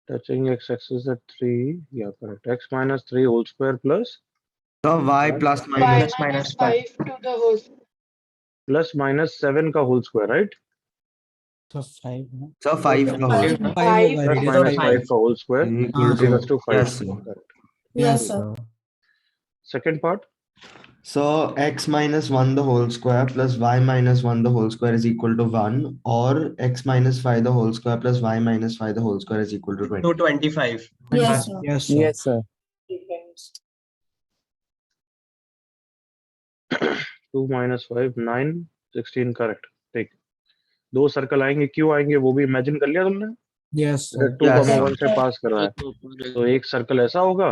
Touching x-axis at 3. Yeah, correct. X minus 3 whole square plus So y plus y minus minus 5 to the whole. plus minus 7 का whole square, right? तो 5 ना so 5 का whole Five. square Five. होगा, Plus radius minus 5 5 का whole square is is equal equals to to 5. yes sir. Correct. Yes, sir. Second part. So x minus 1 the whole square plus y minus 1 the whole square is equal to 1, or x minus 5 the whole square plus y minus 5 the whole square is equal to 20. 25. Yes, sir. yes sir Yes, sir. 2 minus 5 9 16 correct. ठीक. दो circle आएंगे, क्यों आएंगे वो भी imagine कर लिया तुमने. yes sir 2 Yes, comma sir. 1 से पास कर रहा है तो एक सर्कल ऐसा होगा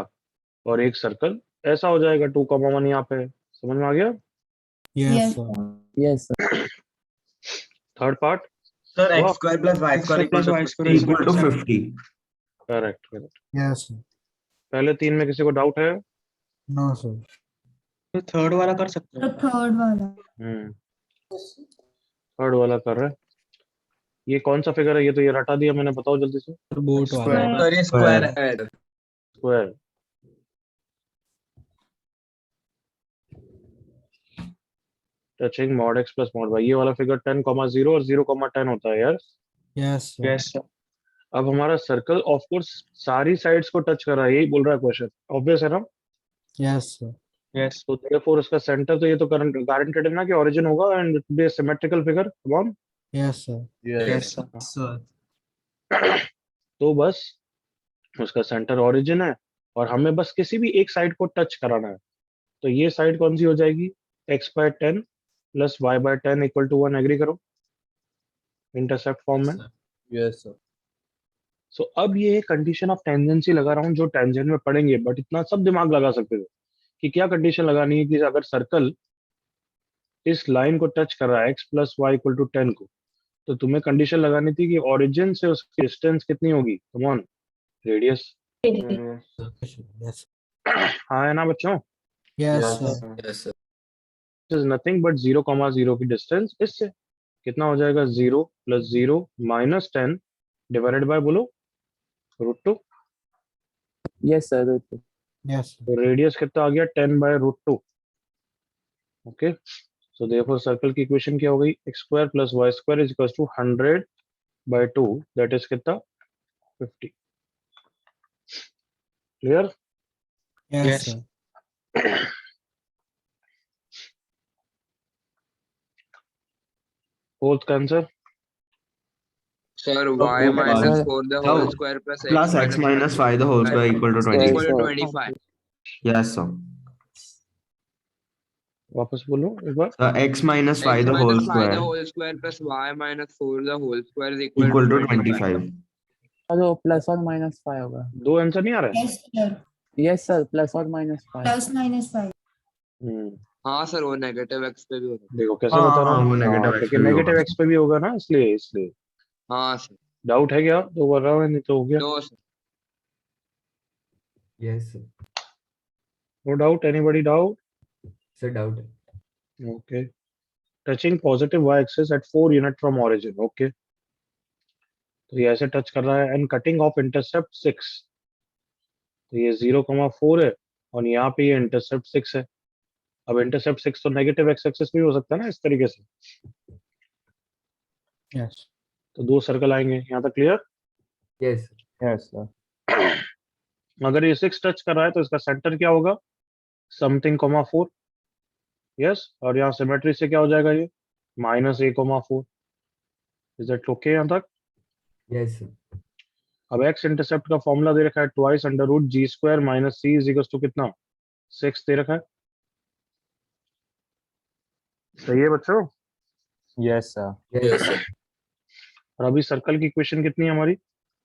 और एक सर्कल ऐसा हो जाएगा. 2 कॉमा 1 यहाँ पे. समझ में आ गया. yes Yes, sir Yes, sir. Third part. Sir, x square plus y square equal to 50. Equal to 50. Correct correct. yes sir पहले 3 में किसी को डाउट है. no sir तो थर्ड वाला कर सकते The हैं. third वाला. थर्ड वाला कर रहे हैं. ये कौन सा फिगर है. ये तो ये रटा दिया मैंने. बताओ जल्दी से. बोट वाला Square. सर ये स्क्वायर है. Square. Touching mod X plus mod Y. ये वाला फिगर 10,0 और 0,10 होता है यार. yes sir yes sir. अब हमारा सर्कल ऑफ कोर्स सारी साइड्स को टच कर रहा है. यही बोल रहा है क्वेश्चन. ऑब्वियस है ना. yes sir yes. तो देयरफॉर उसका सेंटर तो ये तो गारंटेड है ना कि ऑरिजिन होगा and it be a symmetrical figure. Come on. yes sir yes sir. तो बस उसका सेंटर ऑरिजिन है और हमें बस किसी भी एक साइड को टच कराना है. तो ये साइड कौन सी हो जाएगी. x/10 plus y/10 equal to 1. Agree करो इंटरसेप्ट फॉर्म में. Yes, sir. सो अब ये कंडीशन ऑफ टेंजेंसी लगा रहा हूँ जो टेंजेंट में पढ़ेंगे. बट इतना सब दिमाग लगा सकते थे कि क्या कंडीशन लगानी है कि अगर सर्कल इस लाइन को टच कर रहा है x plus Y equal to 10 को, तो तुम्हें कंडीशन लगानी थी कि ओरिजिन से उसकी डिस्टेंस कितनी होगी. Come on. रेडियस. yes हाँ है ना बच्चों. yes sir Yes, sir. Is nothing but 0,0 की डिस्टेंस. इससे कितना हो जाएगा. 0 प्लस 0 माइनस 10 डिवाइडेड बाय बोलो √2. Yes, sir. Rutu. yes sir तो रेडियस कितना आ गया. 10/√2. ओके. सो देयरफॉर सर्कल की इक्वेशन क्या हो गई. x² plus y² is equal to 100/2. That is कितना 50. Clear. yes Yes. sir fourth का answer. Sir, y fourth minus one. 4 the So, whole square plus Plus x minus 5 the whole square equal to Square. 20. equal to 25. Yes sir. वापस बोलो एक बार. So x minus 5 X the whole minus 5 the square whole square plus y minus 4 the whole square is equal equal to to 25. तो plus और minus 5 होगा. दो answer नहीं आ रहा है. Yes, sir. Yes, sir. Plus और माइनस 5. Plus minus 5. हाँ sir वो नेगेटिव x पे भी होता है. देखो कैसे हाँ, बता रहा हाँ, हूँ. वो negative x लेकिन पे भी नेगेटिव होगा. एक्स पे भी होगा ना. इसलिए हाँ सर. डाउट है क्या तो बोल रहा हूँ. नहीं तो हो गया. No sir. Yes, sir. No doubt. Anybody doubt. Sir, doubt. Okay. Touching positive y axis at 4 unit from origin. Okay. तो ये ऐसे टच कर रहा है एंड कटिंग ऑफ इंटरसेप्ट 6. तो ये 0,4 है और यहाँ पे ये इंटरसेप्ट 6 है. अब इंटरसेप्ट 6 तो नेगेटिव x एक्सिस भी हो सकता है ना इस तरीके से. yes तो दो सर्कल आएंगे. यहाँ तक clear. Yes, sir. Yes, sir. अगर ये 6 टच कर रहा है तो इसका सेंटर क्या होगा. Something comma 4. यस. और यहाँ सिमेट्री से क्या हो जाएगा ये -a,4. इज दैट ओके यहाँ तक. Yes, sir. अब x इंटरसेप्ट का फॉर्मूला दे रखा है twice √g² minus c is equals to कितना 6 दे रखा है. सही है बच्चों. Yes, sir. Yes, sir. और अभी सर्कल की इक्वेशन कितनी है हमारी.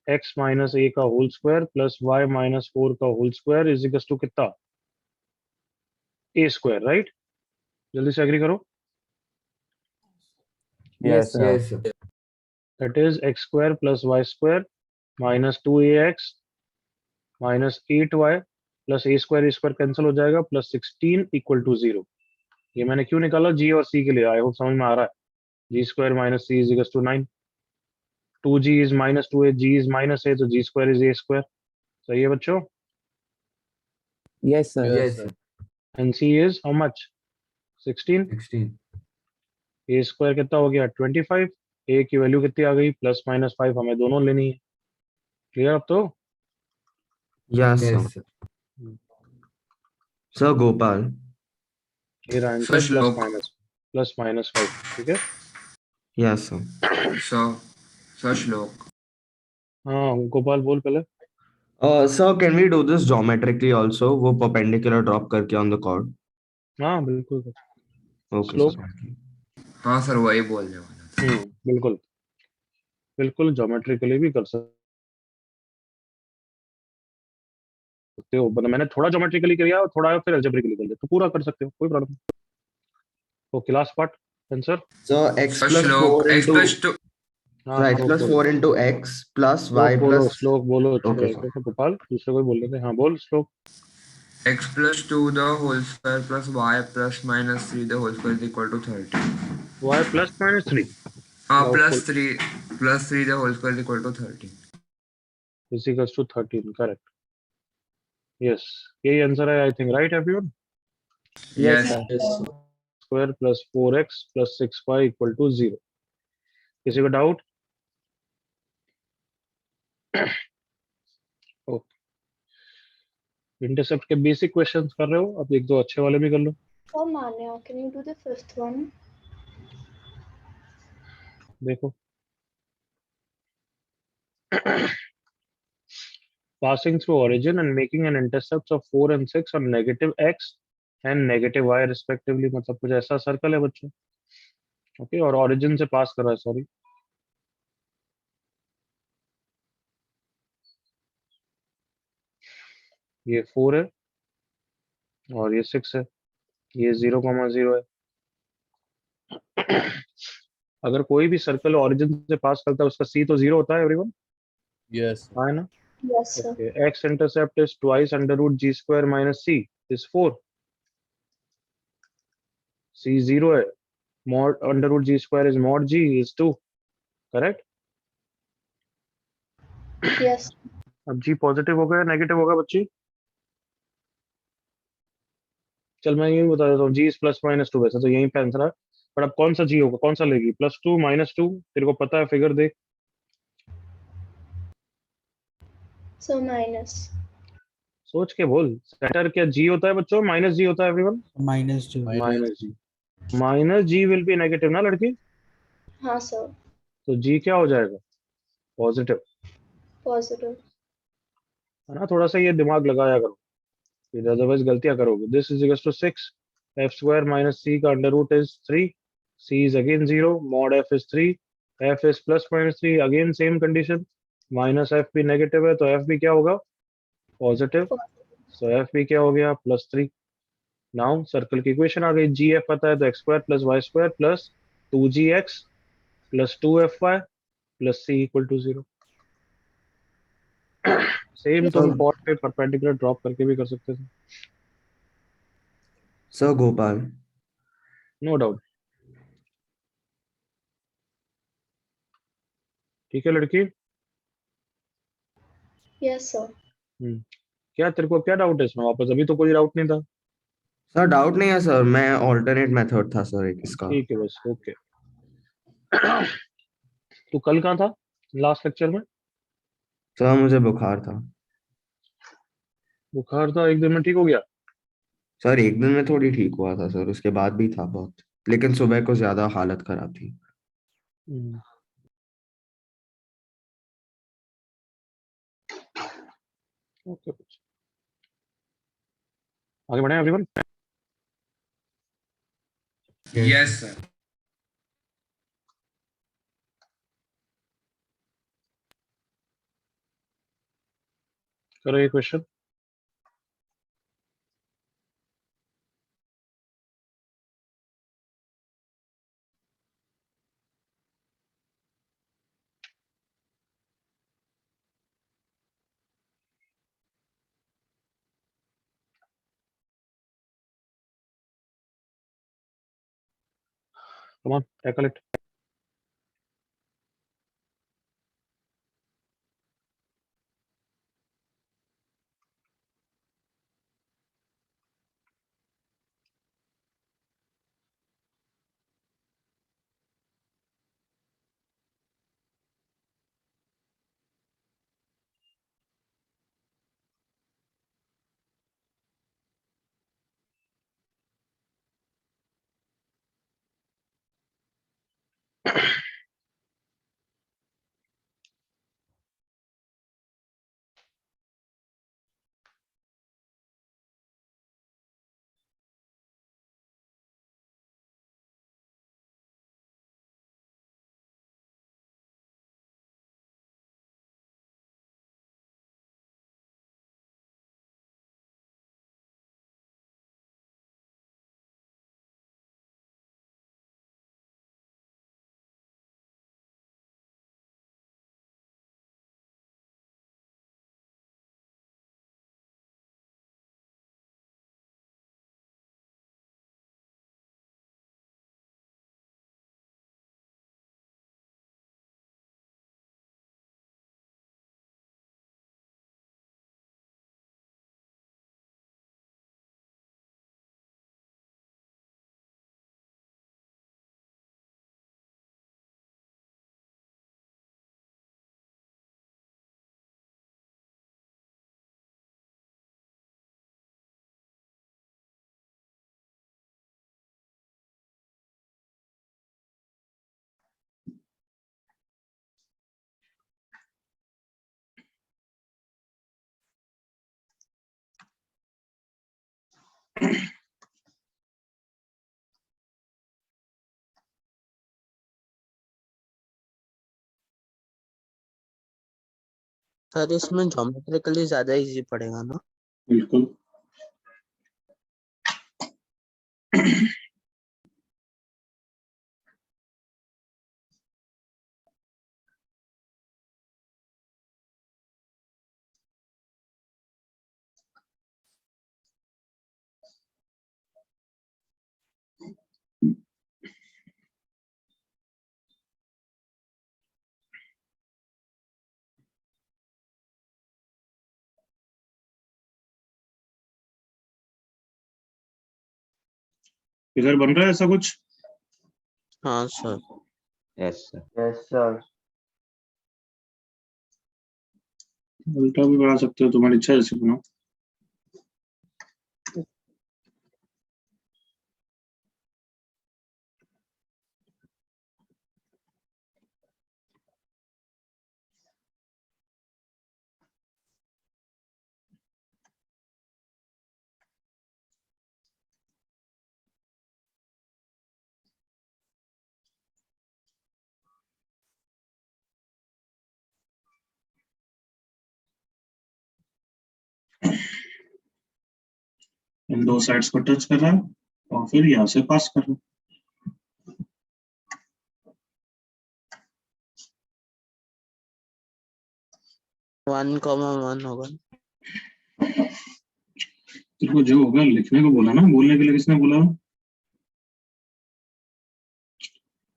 x माइनस a का whole square plus y minus 4 का whole square is equals to कितना a². राइट. जल्दी से एग्री करो. Yes, sir. Yes, sir. That is x² plus y² minus 2ax minus 8y plus a² cancel हो जाएगा plus 16 equal to 0. ये मैंने क्यों निकाला. g और c के लिए. आई होप समझ में आ रहा है. g² minus c is equal to 9. 2g is minus 2a, g is minus a, तो g square is a square. सही है बच्चों? Yes, sir. Yes, sir. And c is how much? 16. 16. a square कितना हो गया? 25. a की value कितनी आ गई? Plus minus 5. हमें दोनों लेनी है. क्लियर अब तो? Yes, sir. Yes, sir. Sir Gopal. मेरा आंसर प्लस माइनस 5. ठीक है? Yes, sir. सर श्लोक हाँ गोपाल बोल पहले. Sir, can we do this geometrically also? वो perpendicular drop करके on the chord. हाँ बिल्कुल. Okay, Slope. sir. Thank you. हाँ सर वही बोलने वाला था बिल्कुल बिल्कुल ज्योमेट्रिकली भी कर सकते हो. मतलब मैंने थोड़ा ज्योमेट्रिकली किया और थोड़ा फिर अलजेब्रिकली कर लिया, तो पूरा कर सकते हो, कोई प्रॉब्लम नहीं. Okay last part answer. So x sir plus श्लोक 4 x into plus two so x plus 4 into x plus y श्लोक बोलो, plus. श्लोक बोलो. Okay, sir. गोपाल दूसरे कोई बोल रहे थे. हाँ बोल Shlok. X plus two the whole square plus Y plus minus three the whole square is equal to 30. y plus minus 3 हाँ Doubtful. Plus three the whole square is equal to 30. is equals to 13. Correct. Yes यही answer है I think. Right everyone. Yes, yes sir. Square plus 4x plus 6y equal to 0. किसी को doubt? Okay. Intercept के basic questions कर रहे हो, अब एक दो अच्छे वाले भी कर लो. Oh, Manya, can you do the fifth one? देखो. Passing through origin and making an intercept of 4 and 6 on negative x and negative y respectively. मतलब कुछ ऐसा सर्कल है बच्चों. ओके और origin से पास कर रहा है. सॉरी. ये 4 है और ये 6 है. ये 0,0 है. अगर कोई भी सर्कल ओरिजिन से पास करता है उसका सी तो 0 होता है एवरीवन. Yes. हाँ है ना? Yes, sir. Okay. X intercept is twice under root g square minus c is 4. c 0 है. Mod under root g square is mod g is 2. Correct? Yes. अब g पॉजिटिव होगा या नेगेटिव होगा बच्ची? चल मैं यही बता देता हूँ. g is plus minus 2. वैसे तो यहीं पे आंसर है, पर अब कौन सा g होगा, कौन सा लेगी? +2 -2 तेरे को पता है, फिगर देख. So minus. सोच के बोल. सेंटर क्या g होता है बच्चों? माइनस g होता है everyone. -2. Minus g will be negative ना लड़की. हाँ sir. तो g क्या हो जाएगा? पॉजिटिव. Positive. है ना? थोड़ा सा ये दिमाग लगाया करो, फिर अदरवाइज गलतियां करोगे. This is equals to 6 f square minus c का under root is 3. c is again 0. Mod f is 3. f is plus minus 3. Again same condition. Minus f भी नेगेटिव है तो f भी क्या होगा? पॉजिटिव. सो f भी क्या हो गया? +3. नाउ सर्कल की इक्वेशन आ गई. जी एफ पता है तो X square plus Y square plus 2gx plus 2fy plus c equal to 0. Same तुम कॉर्ड पे परपेंडिकुलर ड्रॉप करके भी कर सकते थे. Sir Gopal. नो डाउट. ठीक है लड़की. Yes, sir. क्या तेरे को क्या डाउट है इसमें वापस? अभी तो कोई डाउट नहीं था. सर डाउट नहीं है सर, मैं ऑल्टरनेट मेथड था सर एक इसका. ठीक है बस. ओके. तू कल कहाँ था लास्ट लेक्चर में? सर मुझे बुखार था. बुखार था, एक दिन में ठीक हो गया? सर एक दिन में थोड़ी ठीक हुआ था सर, उसके बाद भी था बहुत, लेकिन सुबह को ज्यादा हालत खराब थी. ओके. आगे बढ़े एवरीवन. Yes sir. करो ये question. Come on, tackle it. Sir इसमें ज्योमेट्रिकली ज्यादा इजी पड़ेगा ना? बिल्कुल। इधर बन रहा है ऐसा कुछ? हाँ sir. Yes sir. Yes sir. उल्टा भी बना सकते हो, तुम्हारी इच्छा, जैसे बनाओ। इन दो साइड्स को टच कर रहा है और फिर यहाँ से पास कर रहा है। 1,1 होगा। तेरे को जो होगा लिखने को बोला ना, बोलने के लिए किसने बोला?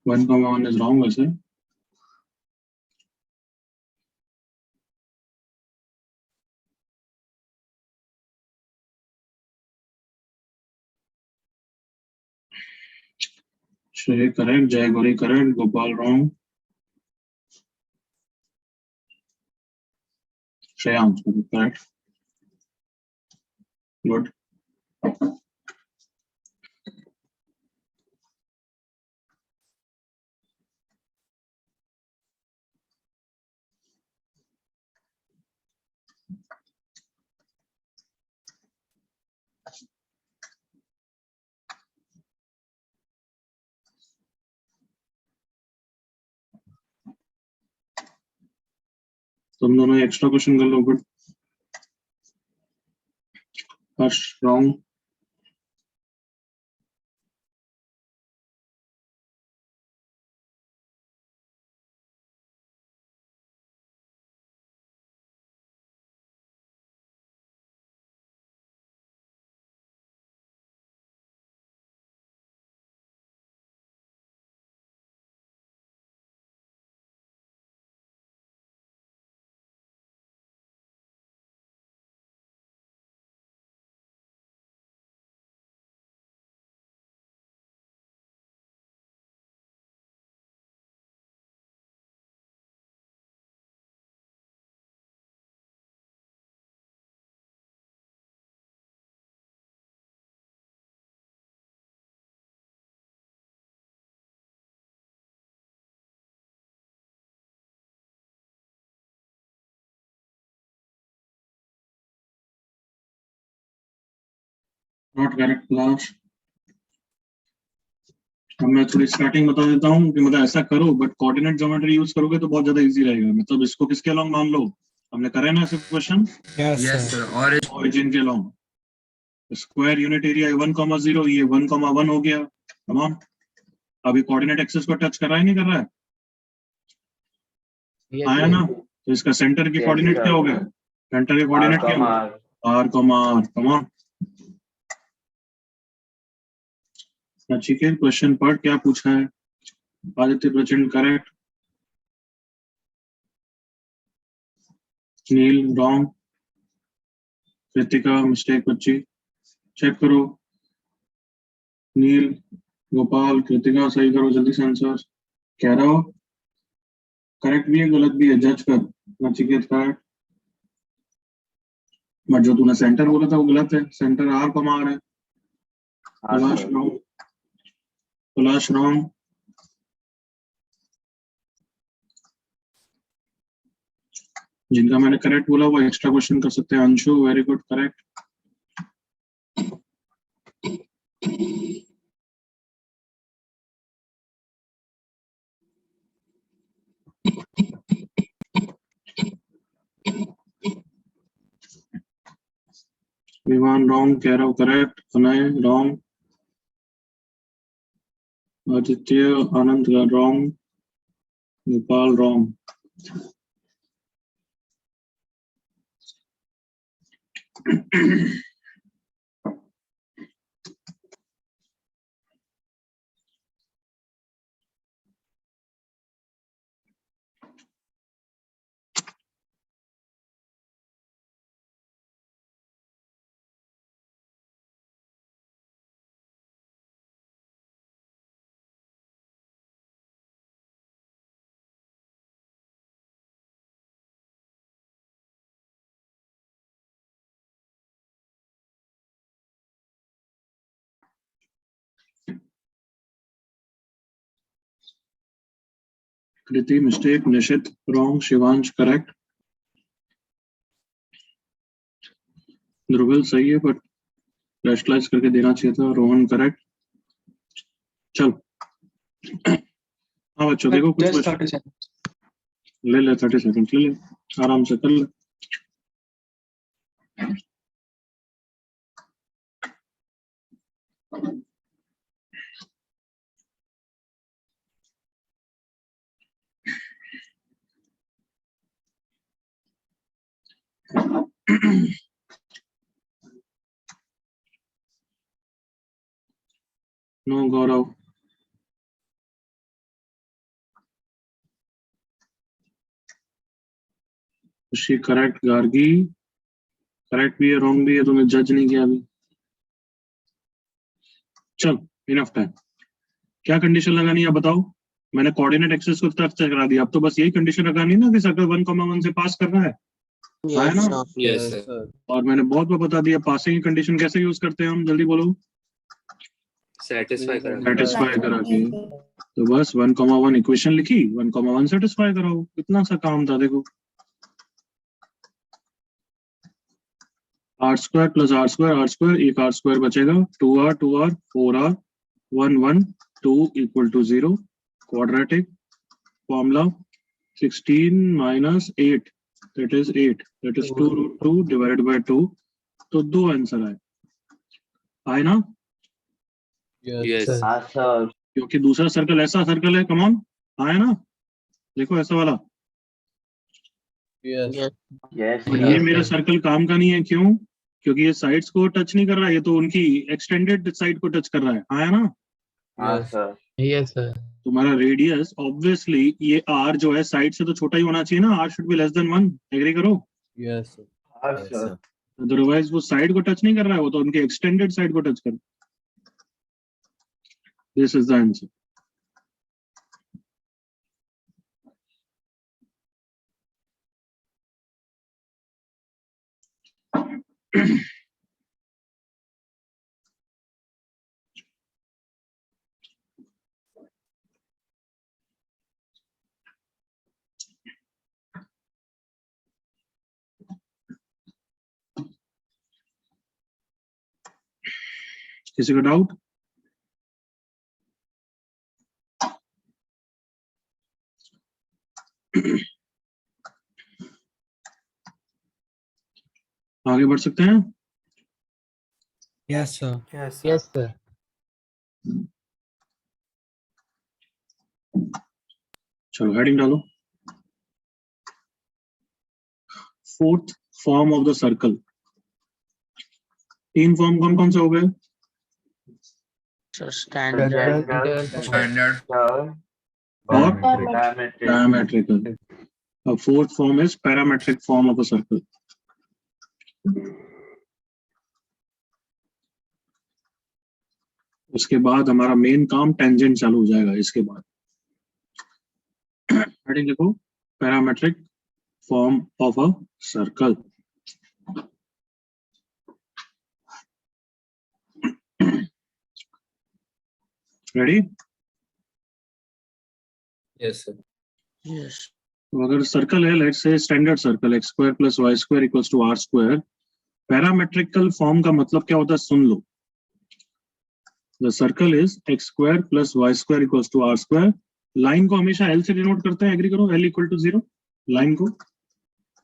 1,1 इज रॉन्ग वैसे। Shreya correct, Jay Gauri correct, Gopal wrong, Shreyansh correct. Good. तुम दोनों एक्स्ट्रा क्वेश्चन कर लो। Good. Harsh wrong. Not correct class. अब मैं थोड़ी स्टार्टिंग बता देता हूँ कि मतलब ऐसा करो, बट कोऑर्डिनेट ज्योमेट्री यूज करोगे तो बहुत ज्यादा इजी रहेगा। मतलब इसको किसके अलोंग मान लो, हमने करे ना ऐसे question, Yes, Yes, sir. sir. Or origin के अलोंग। स्क्वायर यूनिट एरिया 1,0, ये 1,1 हो गया। तमाम। अभी कोऑर्डिनेट एक्सिस को टच कर रहा है नहीं कर रहा है? आया ना? तो इसका सेंटर के कोऑर्डिनेट क्या हो गया? सेंटर के कोऑर्डिनेट क्या हो गया? आर, तमाम। नचिकेत क्वेश्चन पढ़, क्या पूछा है? आदित्य प्रचंड करेक्ट, नील रॉन्ग, कृतिका मिस्टेक बच्ची, चेक करो। नील, गोपाल, कृतिका सही करो जल्दी से आंसर। कह रहा हो करेक्ट भी है गलत भी है, जज कर। नचिकेत करेक्ट, बट जो तूने सेंटर बोला था वो गलत है। सेंटर आर को मार है। पलाश रॉन्ग। जिनका मैंने करेक्ट बोला वो एक्स्ट्रा क्वेश्चन कर सकते हैं। Anshu very good correct. विमान रॉन्ग, कह रहा हूँ करेक्ट। अनय रॉन्ग, आदित्य आनंद रॉन्ग, गोपाल रॉन्ग। कृति मिस्टेक, निशित रॉन्ग, शिवांश करेक्ट, ध्रुवल सही है बट फ्लैशलाइट करके देना चाहिए था। रोहन करेक्ट। चल हाँ बच्चों देखो कुछ just क्वेश्चन 30 seconds. ले 30 सेकंड ले आराम से कर ले। नो गौरव, खुशी करेक्ट, गार्गी करेक्ट भी है रॉन्ग भी है, तुमने जज नहीं किया अभी। चल इनफ टाइम। क्या कंडीशन लगानी है बताओ? मैंने कोऑर्डिनेट एक्सिस को टच करा दिया, अब तो बस यही कंडीशन लगानी है ना कि सर्कल 1,1 से पास कर रहा है। आया Yes, ना? sir. Yes, sir. और मैंने बहुत बार बता दिया पासिंग की कंडीशन कैसे यूज करते हैं हम, जल्दी बोलो। सेटिस्फाई करा सेटिस्फाई करा के, तो बस 1,1 इक्वेशन लिखी, 1,1 सेटिस्फाई कराओ, इतना सा काम था। देखो r² प्लस r², एक r² बचेगा, 2r 4r 1 1 2 equal to 0। Quadratic formula 16 minus 8 that is 8, that is 2√2 divided by 2। तो दो आंसर आए। आए ना? Yes. क्योंकि दूसरा सर्कल ऐसा सर्कल है, कमान आया ना? देखो ऐसा वाला, Yes. Yes. और ये मेरा सर्कल काम का नहीं है। क्यों? क्योंकि ये साइड्स को टच नहीं कर रहा है, ये तो उनकी एक्सटेंडेड साइड को टच कर रहा है। आया ना? Yes. Yes, sir. तुम्हारा रेडियस ऑब्वियसली ये r जो है साइड से तो छोटा ही होना चाहिए ना, r should be less than 1। Agree करो? Yes, sir. Yes, sir. Otherwise वो साइड को टच नहीं कर रहा है, वो तो उनके एक्सटेंडेड साइड को टच कर। This is the answer. किसी का डाउट? आगे बढ़ सकते हैं? Yes, sir. Yes, sir. चलो हेडिंग डालो। Fourth form of the circle. 3 form कौन कौन से हो गए? Standard Standard. और पैरामेट्रिकल। अब fourth form is parametric form of a circle. उसके बाद हमारा मेन काम टेंजेंट चालू हो जाएगा। इसके बाद हेडिंग लिखो, parametric form of a circle. Ready? Yes, sir. Yes तो अगर सर्कल है, let's say standard circle x square plus Y square equals to are square, parametrical form का मतलब क्या होता है सुन लो। The circle is x square plus Y square equals to are square. Line को हमेशा l से डिनोट करते हैं, एग्री करो, l इक्वल टू 0 लाइन को।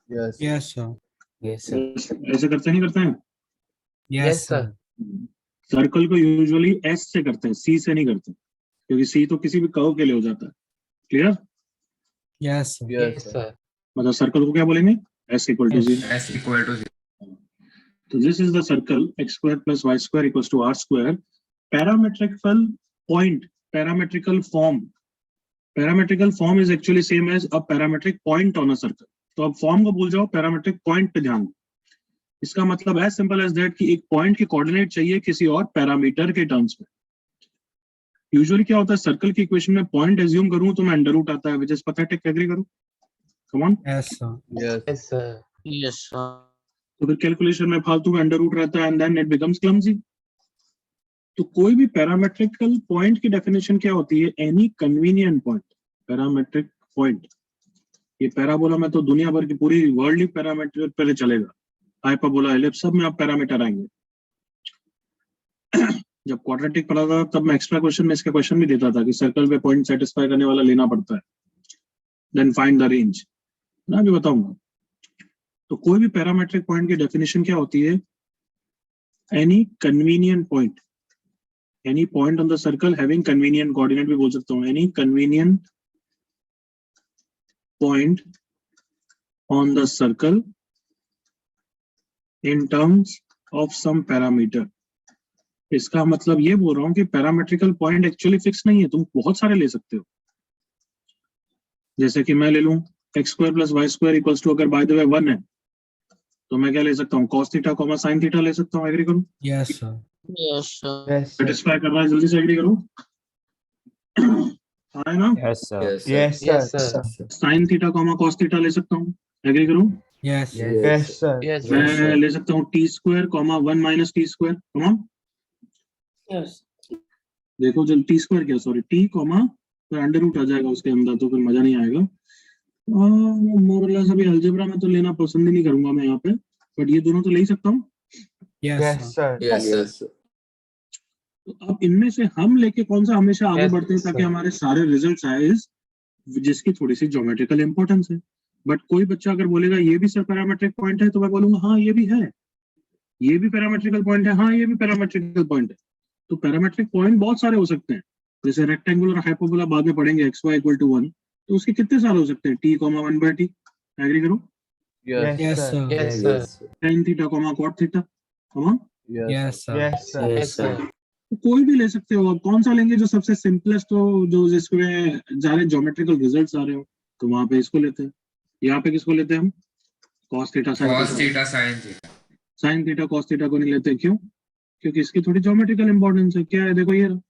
Yes. Yes, sir. Yes, sir. ऐसे करते नहीं करते हैं? Yes, sir. सर्कल को यूजुअली s से करते हैं, c से नहीं करते, क्योंकि c तो किसी भी कर्व के लिए हो जाता है। Clear? Yes, sir. Yes, sir. मतलब सर्कल को क्या बोलेंगे? s equal to 0। S equal to 0. तो this is the circle x square plus Y square equals to are square. Parametrical point, parametrical form is actually same as a parametric point on a circle. तो अब form को भूल जाओ, parametric point पे ध्यान दो। इसका मतलब एज सिंपल एज दैट कि एक पॉइंट की कोऑर्डिनेट चाहिए किसी और पैरामीटर के टर्म्स में। यूजुअली क्या होता है, सर्कल की इक्वेशन में पॉइंट एज्यूम करूं तो मैं अंडर रूट आता है, व्हिच इज पैथेटिक। एग्री करो, come on. Yes, sir. Yes. Yes, sir. Yes तो फिर कैलकुलेशन में फालतू में अंडर रूट रहता है and then it becomes clumsy. तो कोई भी पैरामेट्रिकल पॉइंट की डेफिनेशन क्या होती है? Any convenient point. Parametric point, ये पैराबोला में तो दुनिया भर की पूरी वर्ल्ड ही पैरामीटर पे चलेगा। हाइपरबोला, एलिप्स, सब में आप पैरामीटर आएंगे। जब क्वाड्रेटिक पढ़ा था तब मैं एक्स्ट्रा क्वेश्चन में इसके क्वेश्चन भी देता था कि सर्कल पे पॉइंट सेटिस्फाई करने वाला लेना पड़ता है, देन फाइंड द रेंज। मैं भी बताऊंगा। तो कोई भी पैरामेट्रिक पॉइंट की डेफिनेशन क्या होती है? Any convenient point, any point on the circle having convenient coordinate भी बोल सकता हूँ। Any convenient point on the circle in terms of some parameter. इसका मतलब ये बोल रहा हूँ कि पैरामेट्रिकल पॉइंट एक्चुअली फिक्स नहीं है, तुम बहुत सारे ले सकते हो। जैसे कि मैं ले लूं x square plus Y square equals to, अगर बाय द वे 1 है तो मैं क्या ले सकता हूँ? cos theta comma sin theta ले सकता हूँ। एग्री करो, Yes, sir. Yes sir satisfy कर रहा है? जल्दी से एग्री करो। है ना? Yes, sir. Yes, sir. sin theta comma cos theta ले सकता हूँ। एग्री करो। Yes. Yes, sir. Yes, मैं ले सकता हूँ t square comma 1 minus T square. Comma yes. देखो जब t स्क्वायर क्या, सॉरी t कॉमा, फिर अंडर रूट आ जाएगा उसके अंदर, तो फिर मजा नहीं आएगा। मोरलेस अभी अलजेब्रा में तो लेना पसंद ही नहीं करूंगा मैं यहाँ पे, बट ये दोनों तो ले ही सकता हूँ। Yes, sir. Yes, sir. तो अब इनमें से हम लेके कौन सा हमेशा आगे Yes, बढ़ते हैं ताकि sir. हमारे सारे रिजल्ट्स आए जिसकी थोड़ी सी ज्योमेट्रिकल इंपॉर्टेंस है। बट कोई बच्चा अगर बोलेगा ये भी सर पैरामेट्रिक पॉइंट है, तो मैं बोलूंगा हाँ ये भी है, ये भी पैरामेट्रिकल पॉइंट है, हाँ ये भी पैरामेट्रिकल पॉइंट है। तो पैरामेट्रिक पॉइंट बहुत सारे हो सकते हैं। जैसे रेक्टेंगुलर हाइपरबोला बाद में पढ़ेंगे, एक्स वाई इक्वल टू 1, तो उसके कितने सारे हो सकते हैं? t कॉमा 1 बाय टी। एग्री करो। Yes. Yes, sir. Yes, sir. sin theta comma cot theta. Comma Yes. Yes, sir. Yes, sir. Yes, sir. तो कोई भी ले सकते हो। अब कौन सा लेंगे जो सबसे सिंपलेस्ट हो, जो जिसमें ज्यादा ज्योमेट्रिकल रिजल्ट्स आ रहे हो, तो वहां पे इसको लेते हैं। यहाँ पे किसको लेते हैं हम? cos theta sin Cos theta sin theta. sin theta cos theta को नहीं लेते। क्यों? क्योंकि इसकी थोड़ी ज्योमेट्रिकल इंपॉर्टेंस है। क्या है? देखो ये रहा,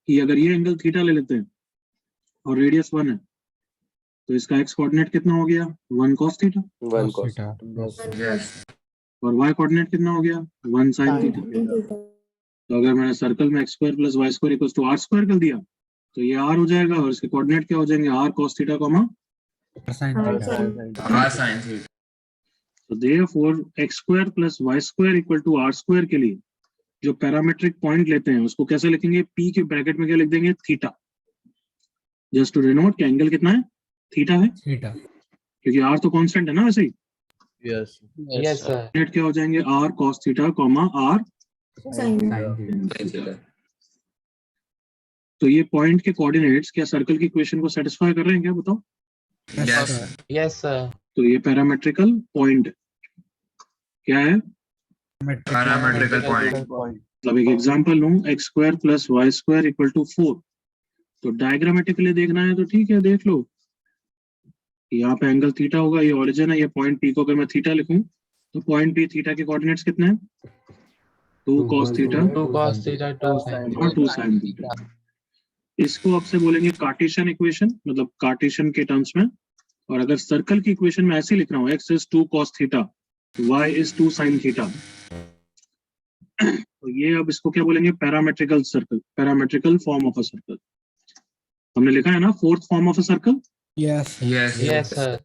कि अगर ये एंगल थीटा ले लेते हैं और रेडियस 1 है, तो इसका x कोऑर्डिनेट कितना हो गया? 1 cos theta. One Cos cos. theta. Yes. और y कोऑर्डिनेट कितना हो गया? 1 sin थीटा। तो अगर मैंने सर्कल में x square plus Y square equals to are square कर दिया, तो ये r हो जाएगा और इसके कोऑर्डिनेट क्या हो जाएंगे? r cos theta comma. Sin theta. R sin theta. तो therefore x square plus Y square equal to are square के लिए जो पैरामेट्रिक पॉइंट लेते हैं उसको कैसे लिखेंगे, पी के ब्रैकेट में क्या लिख देंगे, थीटा, जस्ट टू डिनोट कि एंगल कितना है, थीटा है, थीटा। क्योंकि आर तो कांस्टेंट है ना वैसे ही। Yes. Yes sir. कोऑर्डिनेट क्या हो जाएंगे, r cos theta comma r Sin theta. तो ये पॉइंट के कोऑर्डिनेट्स क्या सर्कल की इक्वेशन को सेटिस्फाई कर रहे हैं क्या, बताओ। Yes. Yes sir. तो ये पैरामेट्रिकल पॉइंट क्या है, पैरामेट्रिकल पॉइंट। मतलब एक एग्जांपल लूं, x square plus Y square equal to 4, तो डायग्रामेटिकली देखना है तो ठीक है देख लो, यहाँ पे एंगल थीटा होगा, ये ओरिजिन है, ये पॉइंट पी को अगर मैं थीटा लिखूं तो पॉइंट पी थीटा के कोऑर्डिनेट्स कितने हैं, 2 cos थीटा और 2 sin थीटा। इसको आपसे बोलेंगे कार्टेशियन इक्वेशन, मतलब कार्टेशियन के टर्म्स में। और अगर सर्कल की इक्वेशन में ऐसे लिख रहा हूँ, x is 2 cos theta, y is 2 sin theta, तो ये अब इसको क्या बोलेंगे, parametrical circle, parametrical form of a circle. हमने लिखा है ना fourth form of a circle, yes yes sir.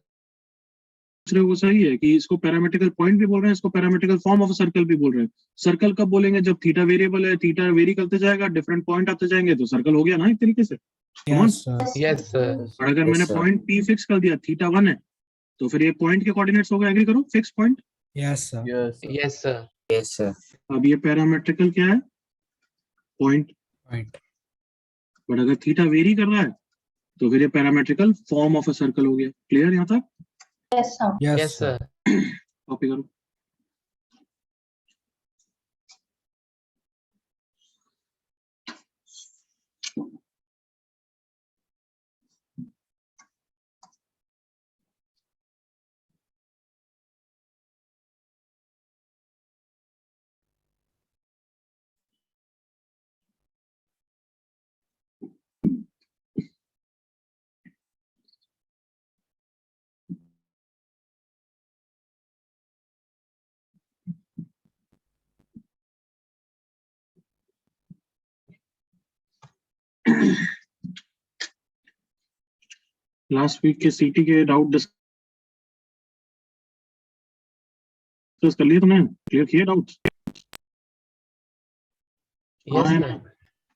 दूसरे वो सही है कि इसको पैरामेट्रिकल पॉइंट भी बोल रहे हैं, इसको पैरामेट्रिकल फॉर्म ऑफ अ सर्कल भी बोल रहे हैं। सर्कल कब बोलेंगे, जब थीटा वेरिएबल है, थीटा वेरी करते जाएगा, डिफरेंट पॉइंट आते जाएंगे, तो सर्कल हो गया ना एक तरीके से। Yes sir. Yes sir. और अगर मैंने पॉइंट पी फिक्स कर दिया, थीटा 1 है, तो फिर ये पॉइंट के कोऑर्डिनेट्स हो गए, एग्री करो, fix point. Yes sir. Yes sir. Yes sir. अब ये पैरामेट्रिकल क्या है, पॉइंट। पॉइंट। बट अगर थीटा वेरी कर रहा है तो फिर ये पैरामेट्रिकल फॉर्म ऑफ अ सर्कल हो गया। क्लियर यहाँ तक, यस सर। कॉपी करो। लास्ट वीक के सीटी के डाउट डिस्कस कर लिए तुमने, क्लियर किए doubt. Yes sir.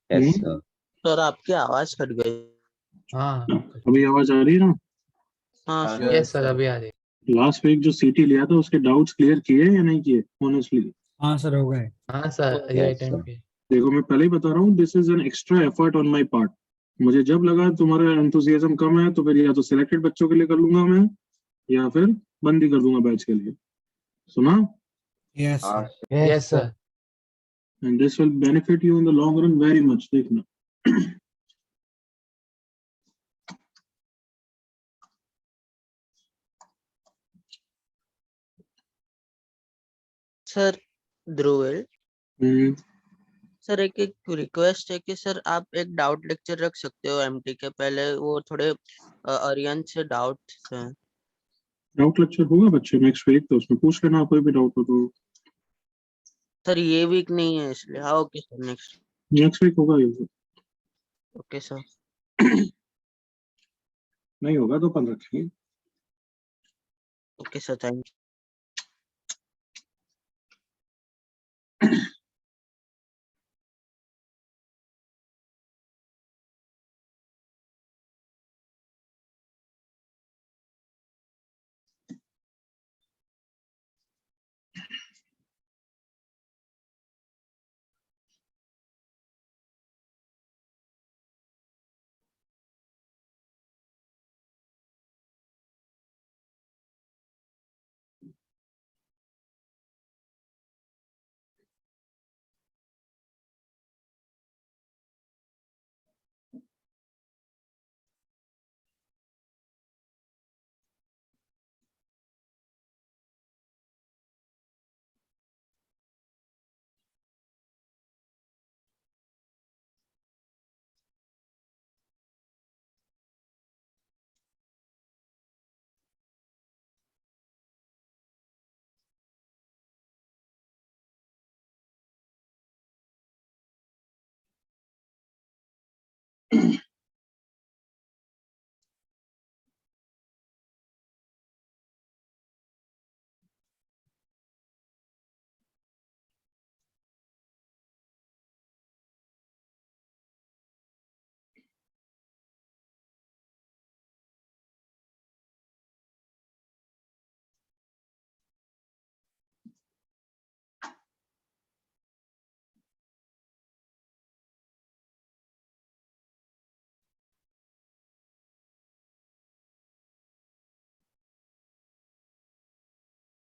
Hmm, sir आपकी आवाज कट गई। हाँ अभी आवाज आ रही है ना। हाँ यस सर अभी आ रही। लास्ट वीक जो सीटी लिया था उसके डाउट्स क्लियर किए या नहीं किए, ऑनेस्टली। हाँ सर हो गए। हाँ सर राइट टाइम पे। देखो मैं पहले ही बता रहा हूँ, this is an extra effort on my part. मुझे जब लगा तुम्हारा एंथुसियाज्म कम है तो फिर या तो सिलेक्टेड बच्चों के लिए कर लूंगा मैं, या फिर बंद ही कर दूंगा बैच के लिए। सुना, yes sir. Yes sir. And this will benefit you in the long run very much, देखना। सर ध्रुवल हम्म, सर एक रिक्वेस्ट है कि सर आप एक डाउट लेक्चर रख सकते हो एमटी के पहले, वो थोड़े अरियन से डाउट हैं। डाउट लेक्चर होगा बच्चे नेक्स्ट वीक, तो उसमें पूछ लेना कोई भी डाउट हो तो। सर ये वीक नहीं है इसलिए। हाँ okay sir next. Next week होगा ये, ओके सर। नहीं होगा तो अपन रखेंगे। Okay sir thank you.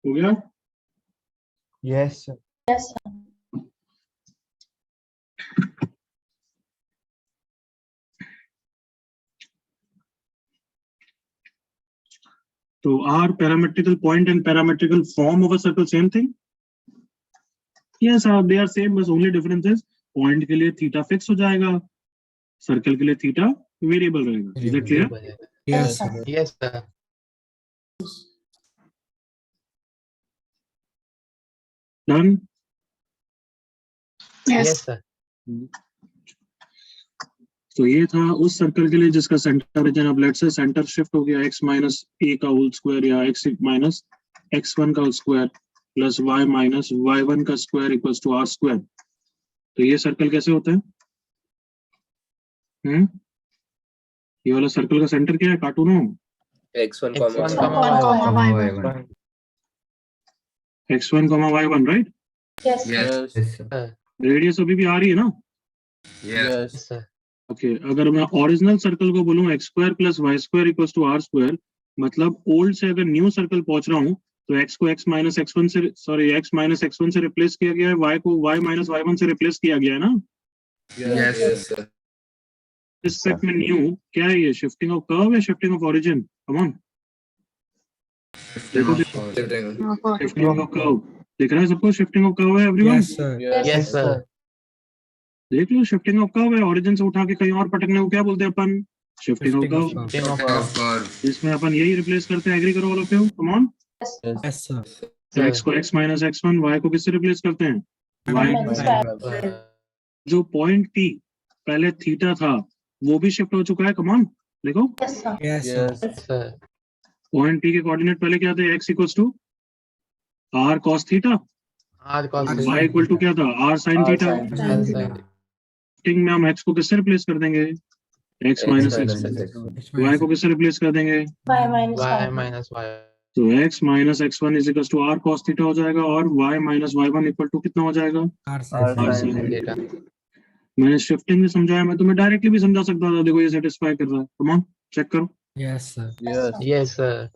हो गया? Yes, sir. Yes, sir. तो are parametrical point and parametrical form of a circle same thing? Yes, they are same, बस only difference is point के लिए theta fix हो जाएगा, circle के लिए theta variable रहेगा. Is that clear? Yes, sir. Yes, sir. Done? Yes, sir. तो ये था उस सर्कल के लिए जिसका सेंटर रीजन अब लेट्स से सेंटर शिफ्ट हो गया x माइनस a का होल स्क्वायर या x माइनस x1 का whole square plus y minus y1 का square equals to r square. तो ये सर्कल कैसे होता है? ये वाला सर्कल का सेंटर क्या है? कार्टून हो x1, X1, y1. x1, y1 right. Yes, sir. Yes. Yes, sir. Radius अभी भी आ रही है ना? Yes. Yes, sir. ओके अगर मैं ओरिजिनल सर्कल को बोलूं x square plus Y square equals to r square, मतलब ओल्ड से अगर न्यू सर्कल पहुंच रहा हूं तो x को x माइनस x1 से x माइनस x1 से रिप्लेस किया गया है, y को y माइनस y1 से रिप्लेस किया गया है ना. Yes. Yes, sir. इस स्टेप में न्यू क्या है? ये शिफ्टिंग ऑफ कर्व या shifting of origin? Come on देखो शिफ्टिंग ऑफ कर्व दिख रहा है सबको? शिफ्टिंग ऑफ कर्व है everyone? Yes, sir. Yes, sir. देख लो शिफ्टिंग ऑफ कर्व है. ओरिजिन से उठा के कहीं और पटकने को क्या बोलते हैं अपन? Shifting of Shifting of curve. curve. Shifting of curve. इसमें अपन यही रिप्लेस करते हैं. एग्री करो all of you. Come on. Yes, sir. तो x को x माइनस x1, y को किससे रिप्लेस करते हैं? y. Minus y. जो पॉइंट p पहले थीटा था वो भी शिफ्ट हो चुका है. कम ऑन देखो Yes, sir. Yes, sir. Yes, sir. Point p के कोऑर्डिनेट पहले क्या थे? x equals to r cos theta, R cos R y equal to क्या था? r sin theta. sin theta. Shifting में हम x को किससे रिप्लेस कर देंगे? x minus x. It's y को किससे रिप्लेस कर देंगे? Y minus Y y. minus Y. तो x minus x1 is equals to r cos theta हो जाएगा और y minus y1 equal to कितना हो जाएगा? R R sin sin sin theta. theta. मैंने शिफ्टिंग में समझाया, मैं तुम्हें डायरेक्टली भी समझा सकता था. देखो ये सेटिस्फाई कर रहा है. कम ऑन चेक करो. Yes, sir. Yes, sir.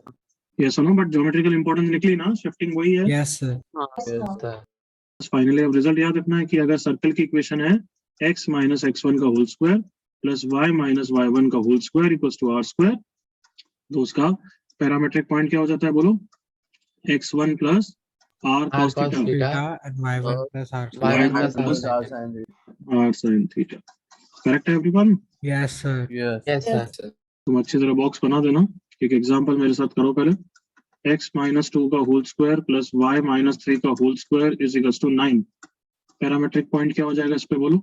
ये सुनो बट ज्योमेट्रिकल इंपॉर्टेंस निकली ना? शिफ्टिंग वही है. Yes, sir. Yes, Yes, sir. sir. Finally अब रिजल्ट याद रखना है कि अगर सर्कल की इक्वेशन है x माइनस x1 का whole square plus y minus y1 का whole square equals to r square, तो उसका पैरामेट्रिक पॉइंट क्या हो जाता है? बोलो. x1 plus r R cos cos theta, Theta and Y1 plus R. Y y plus plus R sin theta. r sin theta. Correct है everyone? Yes, sir. Yes, sir. तुम अच्छी तरह बॉक्स बना देना. एक एग्जांपल मेरे साथ करो पहले. x माइनस 2 का whole square plus y minus 3 का whole square is equals to 9. Parametric point क्या हो जाएगा इस पे? बोलो.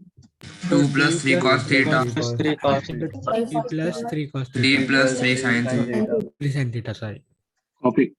2 plus 3 cos theta. 3 cos theta. 3 plus 3 cos 3 theta. plus 3 sin theta. 3 sin theta, sorry. Copy.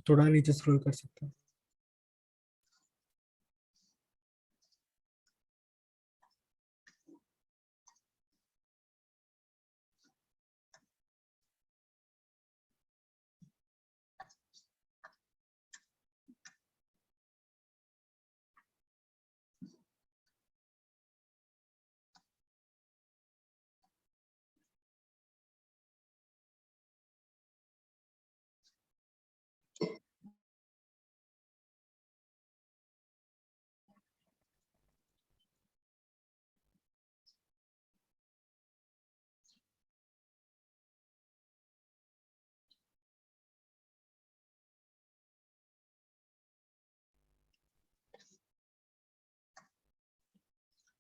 थोड़ा नीचे स्क्रॉल कर सकते हो।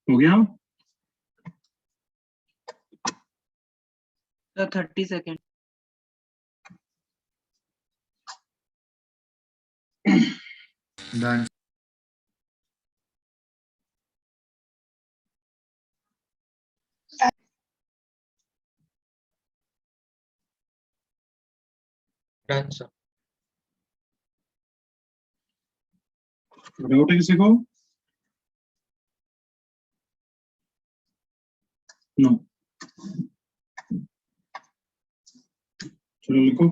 हो गया? Sir 30 second. Done. Done, sir. Doubt है किसी को? नो। चलो लिखो।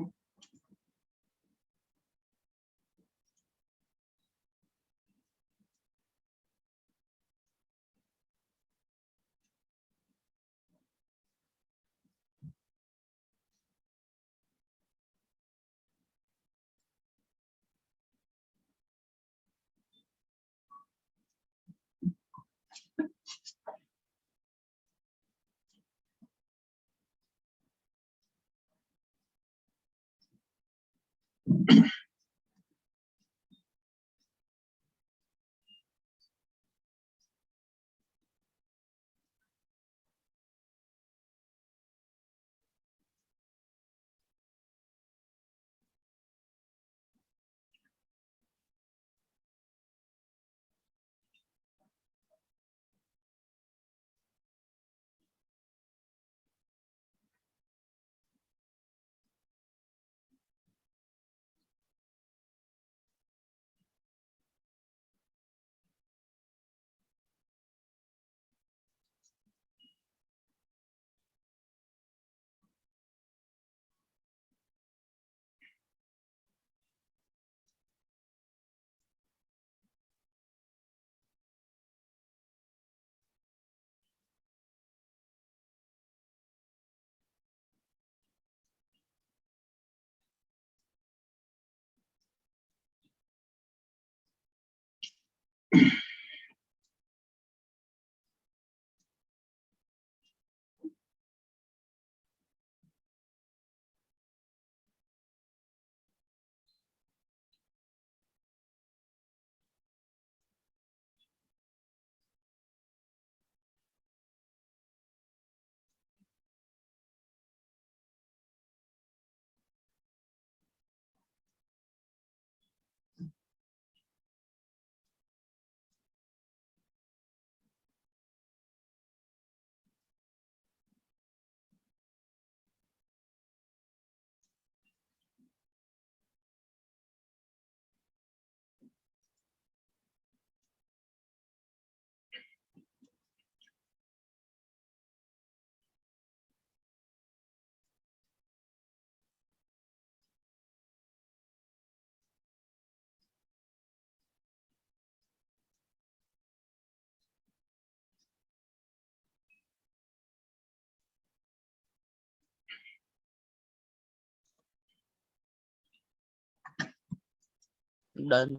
डन।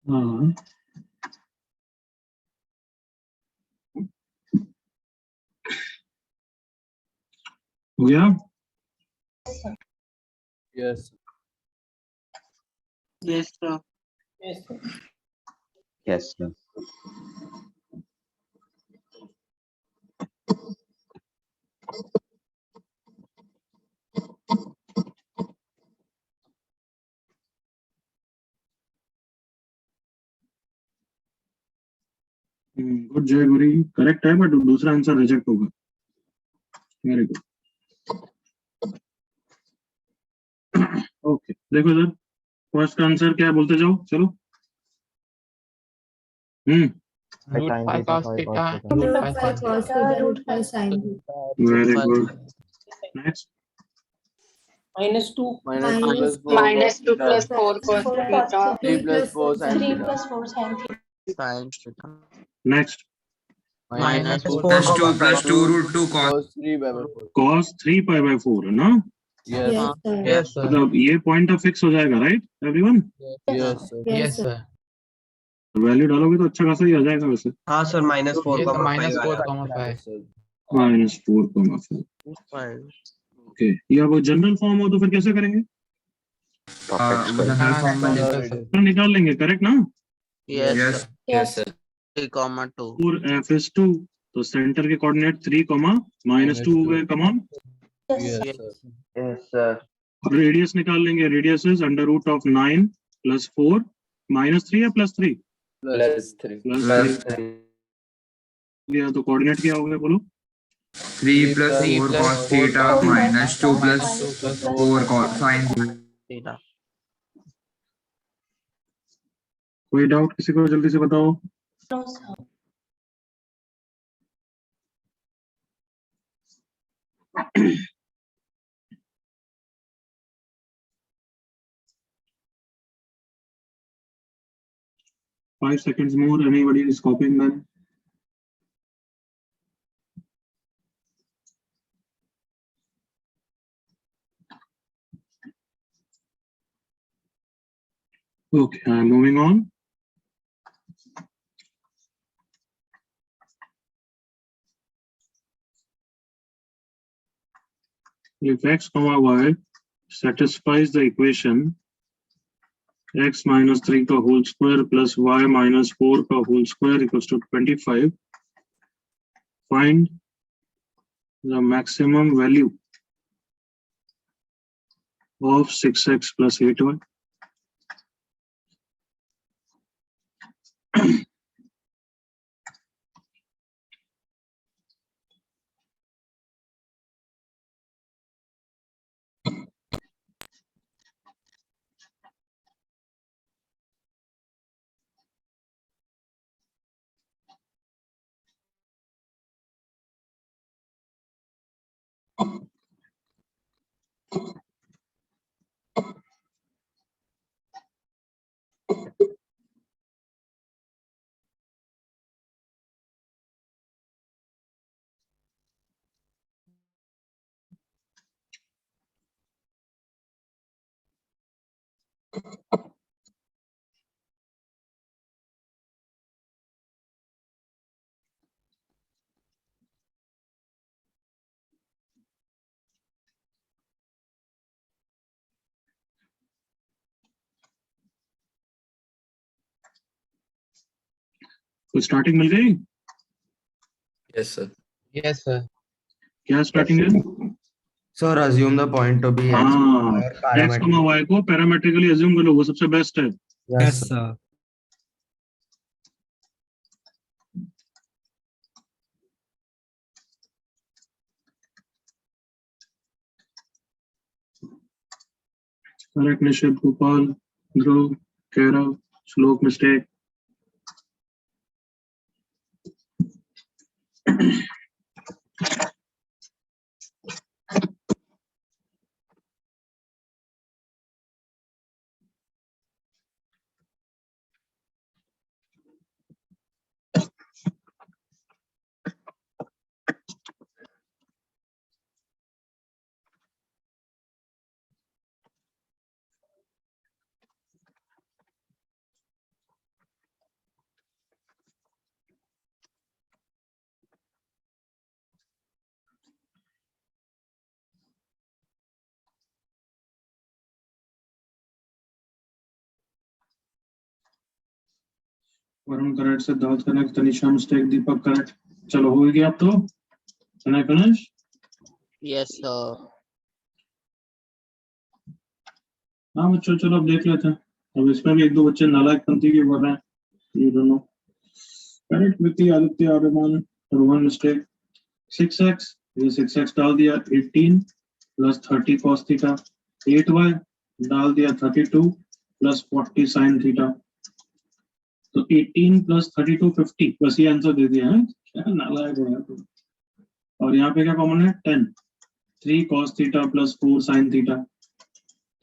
हाँ। हो गया? Yes. Yes sir. Yes, sir. Good जय गुरी, करेक्ट है बट दूसरा आंसर रिजेक्ट होगा। Very good. ओके देखो इधर, फर्स्ट का आंसर क्या है बोलते जाओ चलो। Root 5 cos theta. Root Root 5 5 cos sin theta, root 5 sin theta. Very good. Next Minus 2 minus 2 plus 4 cos 4 theta. cos 3 plus 4 sin 3 theta. plus 4 sin theta. sin theta. Next Minus plus 4 2 root 2 cos. Cos 3 by 4. cos 3 pi by 4 है ना, Yes. Yes, sir. Yes, sir. मतलब ये point अब fix हो जाएगा right everyone. Yes, sir. Yes, sir. Value डालोगे तो अच्छा खासा ही आ जाएगा वैसे। हाँ sir -4, Yes, sir. Minus 4, 5. -4,5 5. Okay. या वो जनरल फॉर्म हो तो फिर कैसे करेंगे? जनरल फॉर्म में Yes, sir. तो निकाल लेंगे करेक्ट ना। Yes, Yes. sir. Yes. 3,2. 4f is 2 तो सेंटर के कोऑर्डिनेट 3, -2 हो गए common, Yes, Yes, sir. sir. Yes, sir. और रेडियस निकाल लेंगे। रेडियस इज √9 + 4 -3 या +3 Plus 3. Plus दिया तो कोऑर्डिनेट क्या हो गया बोलो। 3 plus 4 cos theta minus 2 plus 4 cos sin Theta. कोई डाउट किसी को जल्दी से बताओ। No, sir. Five seconds more. Anybody is copying them? Okay, I'm moving on. If x, y satisfies the equation x minus 3 का whole square plus y minus 4 का whole square equals to 25, find the maximum value of 6x plus 8y. तो starting मिल गई? Yes, sir. Yes, sir. क्या starting है? Sir, assume the point to be x, हाँ, or x, parametric. y को parametrically assume कर लो, वो सबसे best है। Yes, sir. Correct, Nishit, Gopal, Dhruv, Kairav, Shlok mistake. Varun correct, Siddharth correct, Tanisha mistake, Deepak correct. चलो हो गया अब तो। Can I finish? Yes, sir. हाँ बच्चों चलो अब देख लेते हैं। अब इसमें भी एक दो बच्चे नालायक पंथी के बोल रहे हैं। You don't know. Correct Vicky, Aditya, Aryaman, Rohan mistake. 6x, ये 6x डाल दिया, 18 plus 30 cos थीटा, 8y डाल दिया 32 प्लस 40 साइन थीटा, तो 18 प्लस 32 50, बस ये आंसर दे दिया है, क्या नालायक हो यार तुम। और यहाँ पे क्या कॉमन है, 10, 3 cos theta plus 4 sine theta,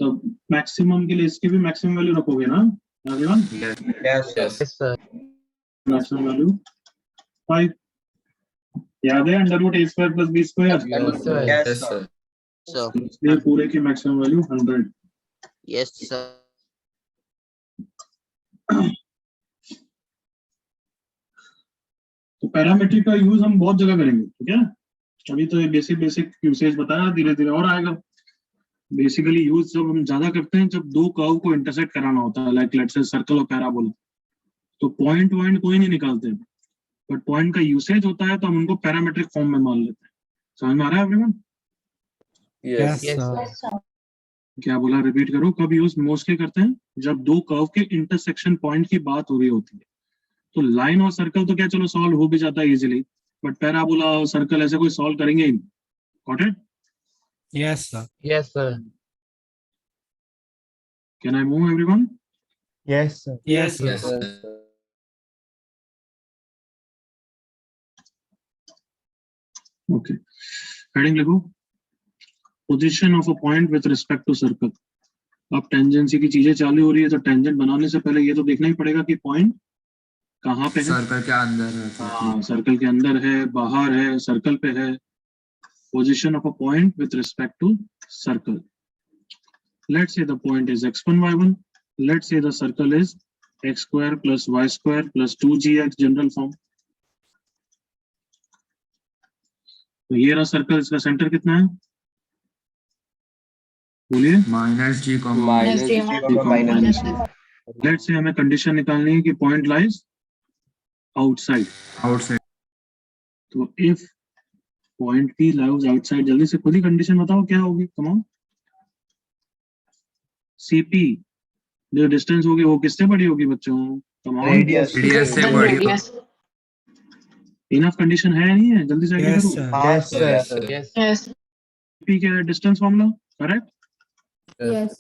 तो मैक्सिमम के लिए इसकी भी मैक्सिमम वैल्यू रखोगे ना everyone? Yes, Yes. Yes, sir. Maximum value 5, याद है under root A square plus B square, Yes, sir. Yes, sir. sir. इसलिए पूरे की मैक्सिमम वैल्यू 100। Yes, sir. तो पैरामीट्रिक का यूज हम बहुत जगह करेंगे, ठीक है? अभी तो ये बेसिक यूसेज बताया, धीरे धीरे और आएगा। बेसिकली यूज जब हम ज्यादा करते हैं जब दो कर्व को इंटरसेक्ट कराना होता है, लाइक लेट्स से सर्कल और पैराबोला, तो पॉइंट कोई नहीं निकालते, बट पॉइंट का यूसेज होता है तो हम उनको पैरामीट्रिक फॉर्म में मान लेते हैं। समझ में आ रहा है everyone? Yes. Yes, sir. Yes, sir. क्या बोला, रिपीट करो। कब यूज मोस्टली करते हैं? जब दो कर्व के इंटरसेक्शन पॉइंट की बात हो रही होती है। तो लाइन और सर्कल तो क्या चलो सॉल्व हो भी जाता है इजीली, बट पैराबोला और सर्कल ऐसे कोई सॉल्व करेंगे ही नहीं। Got it? Yes, sir. Yes, sir. Can I move everyone? Yes, sir. Yes, sir. Yes, sir. Okay, heading लिखो, position of a point with respect to circle. अब tangency की चीजें चालू हो रही है, तो टेंजेंट बनाने से पहले ये तो देखना ही पड़ेगा कि पॉइंट कहाँ पे है। सर्कल के अंदर है। हाँ, सर्कल के अंदर है, बाहर है, सर्कल पे है। Position of a point with respect to circle. Let's say the point is x1 y1, let's say the circle is x square plus y square plus 2gx, general form. तो ये रहा सर्कल, इसका centre कितना है बोलिए? Minus G comma Minus G, minus. Let's say हमें condition निकालनी है कि पॉइंट लाइज आउटसाइड। आउटसाइड। तो if point P lies outside, जल्दी से खुद ही कंडीशन बताओ क्या होगी, कम ऑन। सीपी जो डिस्टेंस होगी वो किससे बड़ी होगी बच्चों? Come on. रेडियस से बड़ी। Radius. इनफ कंडीशन है नहीं है, जल्दी से Yes, करो। sir. Yes, sir. Yes, sir. Yes. Yes. P क्या है, distance formula, correct? Yes.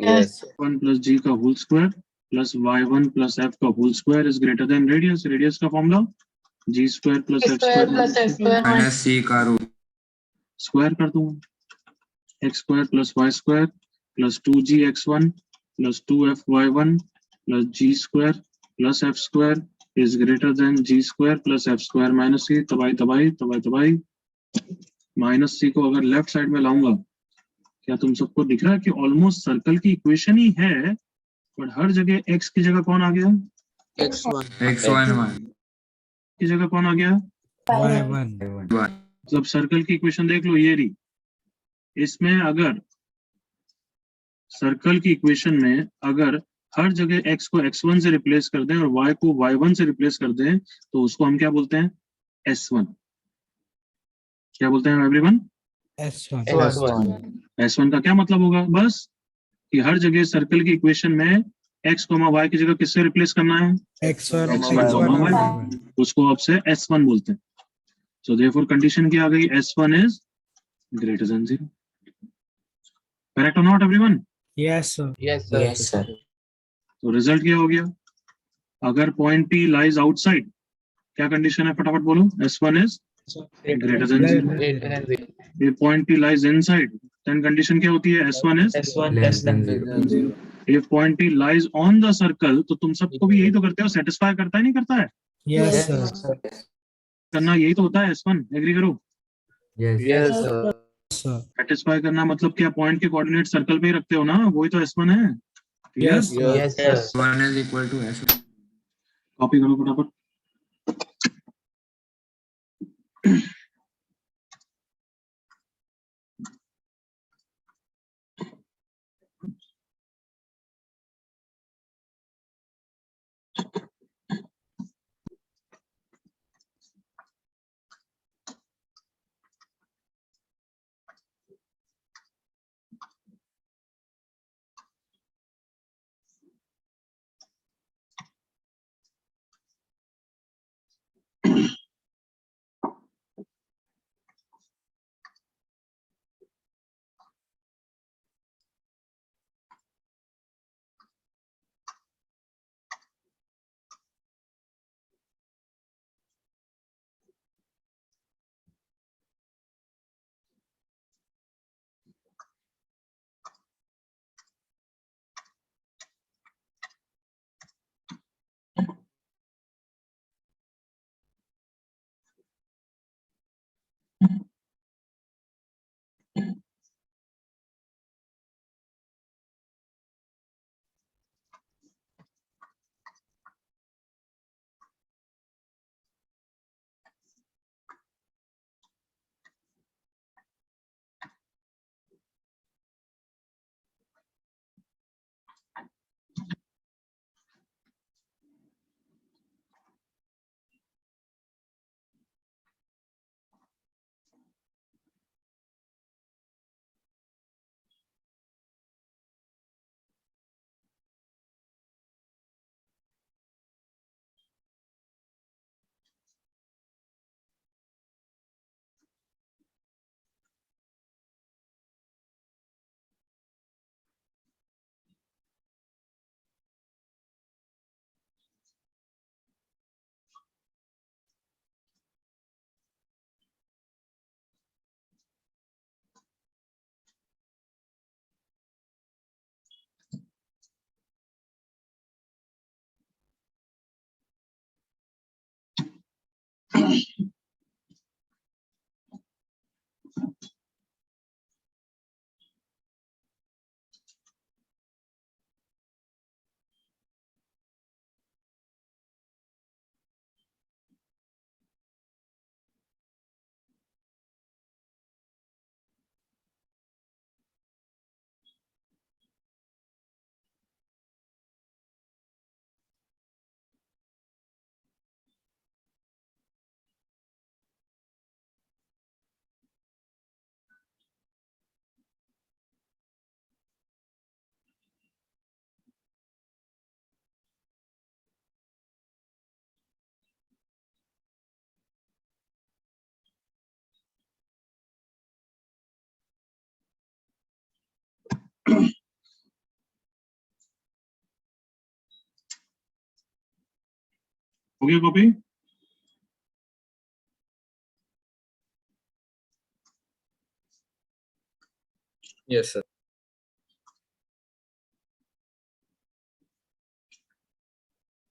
Yes. Yes. 1 plus G का whole square plus y1 plus f का whole square is greater than radius. Radius का formula G square plus X F square plus square S square minus minus C का root. Square कर दूंगा। x square plus y square plus 2gx1 plus 2fyy1 plus g square plus f square is greater than g square plus f square minus c। तबाई minus c को अगर left side में लाऊंगा, क्या तुम सबको दिख रहा है कि ऑलमोस्ट सर्कल की इक्वेशन ही है, बट हर जगह x की जगह कौन आ गया? X1. x1 की जगह कौन आ गया? Y1. मतलब सर्कल की इक्वेशन देख लो, ये रही। इसमें अगर सर्कल की इक्वेशन में अगर हर जगह x को x1 से रिप्लेस कर दें और y को y1 से रिप्लेस कर दें, तो उसको हम क्या बोलते हैं? S1। क्या बोलते हैं एवरीवन? S1. S1. S1 का क्या मतलब होगा? बस कि हर जगह सर्कल की इक्वेशन में x, y की जगह किससे रिप्लेस करना है? X1. X1, X1. Y1. उसको अब से S1 बोलते हैं। सो देयरफॉर कंडीशन क्या आ गई? S1 is greater than 0। Correct और not everyone? Yes, sir. Yes, sir. Yes, sir. तो रिजल्ट क्या हो गया? अगर पॉइंट P लाइज आउटसाइड, क्या कंडीशन है फटाफट बोलो? S1 is greater than 0। Greater than 0. if point P lies inside, then condition क्या होती है? S1 is S1 less than 0. if point P lies on the circle, तो तुम सबको भी यही तो करते हो, सेटिस्फाई करता है नहीं करता है? Yes, Yes, sir. sir. करना यही तो होता है S1, एग्री करो। Yes, sir. Sir. सेटिस्फाई करना मतलब क्या? पॉइंट के कोऑर्डिनेट सर्कल पे ही रखते हो ना, वही तो S1 है। Yes, sir. Yes, sir. S1 is equal to S. Copy करो फटाफट। हो गया कॉपी? Yes, sir.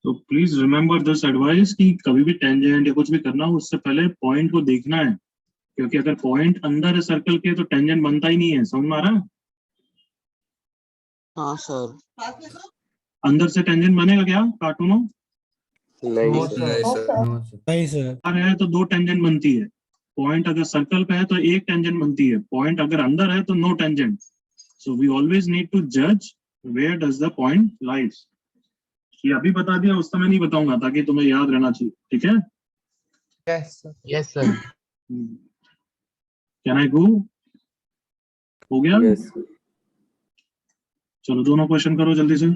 तो प्लीज रिमेम्बर दिस एडवाइस कि कभी भी टेंजेंट या कुछ भी करना हो उससे पहले पॉइंट को देखना है, क्योंकि अगर पॉइंट अंदर है सर्कल के तो टेंजेंट बनता ही नहीं है। समझ में आ रहा है? हाँ सर। अंदर से टेंजेंट बनेगा क्या कार्टूनों? नहीं No, sir. sir. No, sir. No, sir. नहीं सर। बाहर है तो दो टेंजेंट बनती है। पॉइंट अगर सर्कल पे है तो एक टेंजेंट बनती है। पॉइंट अगर अंदर है तो no tangent. So we always need to जज where does the point lies. ये अभी बता दिया, उस समय नहीं बताऊंगा ताकि तुम्हें याद रहना चाहिए। ठीक है? Yes, sir. Yes, sir. Can I go? हो गया? Yes, sir. चलो दोनों क्वेश्चन करो जल्दी से।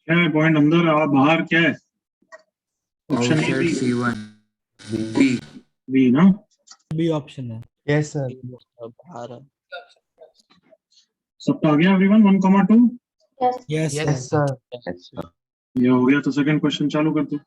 क्या है पॉइंट अंदर और बाहर क्या है? Option A Outside B C1. B. B ना? बी ऑप्शन है। Yes, sir. बाहर है। सबका आ गया everyone 1,2? Yes. Yes Yes, sir. ये हो गया तो सेकंड क्वेश्चन चालू करते हैं।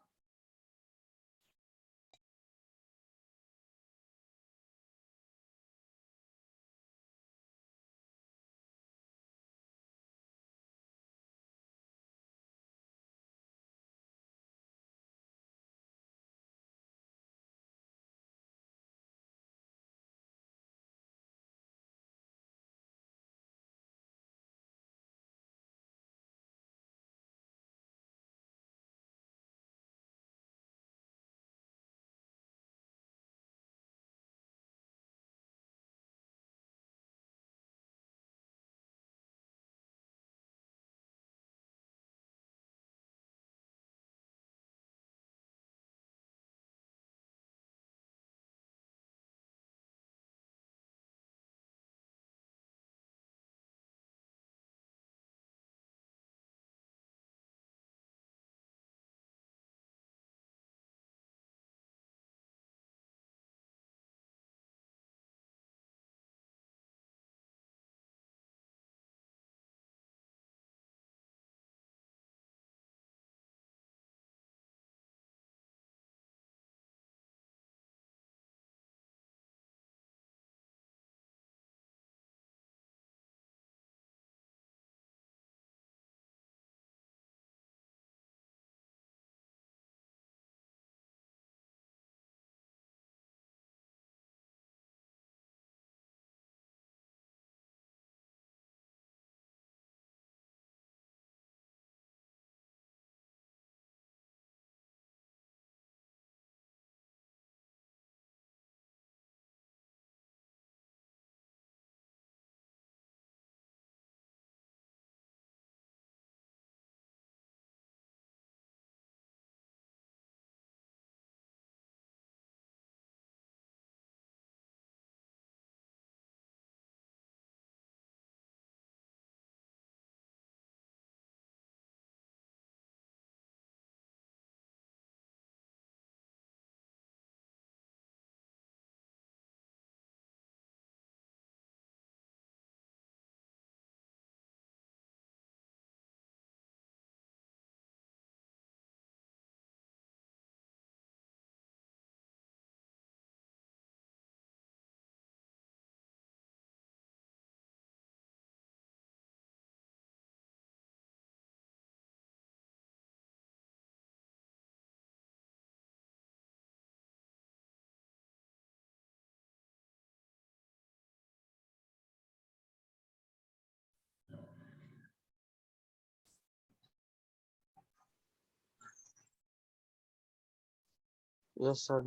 Yes sir.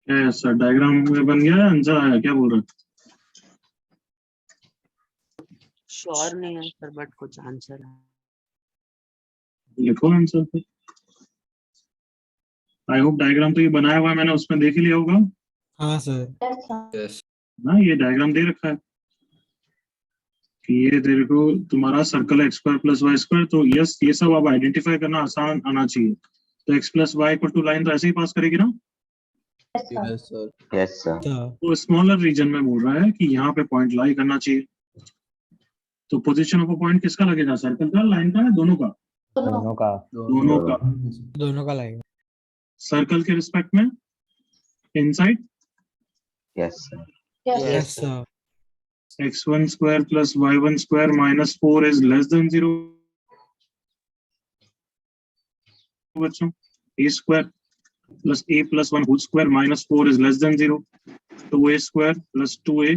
क्या है सर डायग्राम में बन गया आंसर आया क्या बोल रहे? श्योर नहीं है सर बट कुछ आंसर है। लिखो आंसर पे। आई होप डायग्राम तो ये बनाया हुआ है मैंने उसमें देख ही लिया होगा हाँ सर। Yes, sir. Yes. ना। ये डायग्राम दे रखा है कि ये तेरे को तुम्हारा circle x square plus Y square, तो यस ये सब अब आइडेंटिफाई करना आसान आना चाहिए। तो x plus Y equal to line तो ऐसे ही पास करेगी ना। Yes, sir. Yes, sir. Yes, sir. तो स्मॉलर रीजन में बोल रहा है कि यहाँ पे पॉइंट लाई करना चाहिए। तो पोजीशन ऑफ अ पॉइंट किसका लगेगा, सर्कल का, लाइन का, दोनों का? दोनों का। दोनों का। दोनों का लगेगा। सर्कल के रिस्पेक्ट में inside Yes, sir. Yes, sir. Yes sir. x1 square plus y1 square minus 4 is less than 0 बच्चों। a square plus a plus 1 whole square minus 4 is less than 0, 2a square plus 2a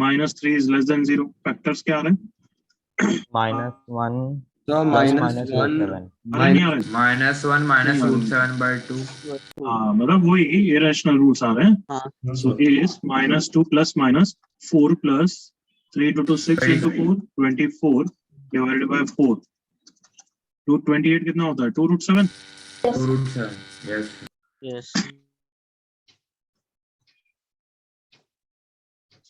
minus 3 is less than 0। Factors क्या आ रहे हैं? -1 So plus minus -root 1 7. अरे नहीं आ रहे। minus 1 minus नहीं, root 7 by 2. हाँ मतलब वही इरेशनल रूट्स आ रहे हैं। हाँ So a is -2 plus minus 4 plus 3 into 6 into 4 24 divided by 4 root 28 कितना होता है? 2 root 7। 2 root 7. Yes. यस।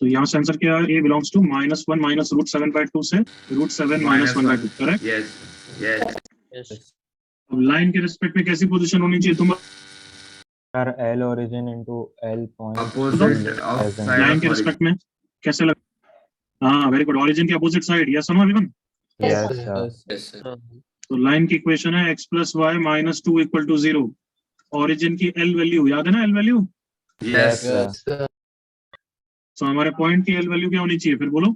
तो यहाँ से आंसर क्या है? A belongs to -1 minus √7/2 से √7 minus 1/2, correct? Yes. Yes. Yes. अब लाइन के रिस्पेक्ट में कैसी पोजीशन होनी चाहिए? तुम Sir, L origin into L point Opposite of as in side line of के origin. रिस्पेक्ट में कैसे लग? हाँ, वेरी गुड। ऑरिजिन के अपोजिट साइड, यस और no everyone? yes, sir. Yes, sir. तो लाइन की इक्वेशन है x + y - 2 = 0। ऑरिजिन की L वैल्यू याद है ना? L value, Yes. sir. Yes, sir. तो हमारे पॉइंट की L वैल्यू क्या होनी चाहिए? फिर बोलो।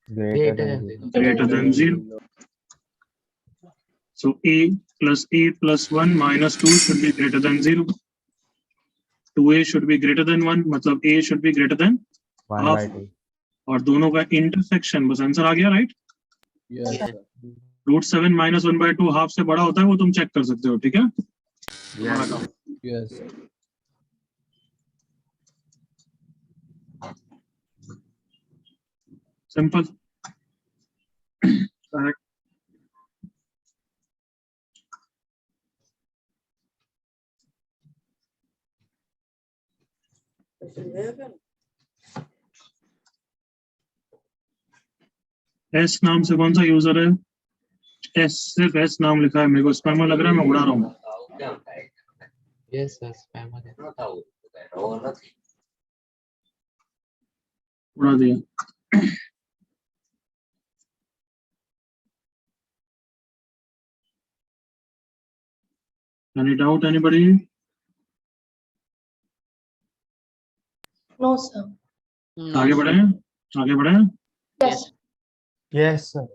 Greater than 0. Greater than 0. So a + 1 - 2 should be greater than 0. 2a should be greater than 1, मतलब a should be greater than 1/2. और दोनों का इंटरसेक्शन, बस आंसर आ गया, राइट? Yes, sir. √7 - 1/2 हाफ से बड़ा होता है, वो तुम चेक कर सकते हो, ठीक है? Yes. Yes, sir. Simple, correct. S नाम से कौन सा यूजर है? एस, सिर्फ एस नाम लिखा है, मेरे को स्पैमर लग रहा है, मैं उड़ा रहा हूँ। Yes, sir. Spammer है. उड़ा दिया। Any doubt, anybody? No, sir. No, आगे sir. बढ़े, आगे बढ़े। Yes. Yes, sir.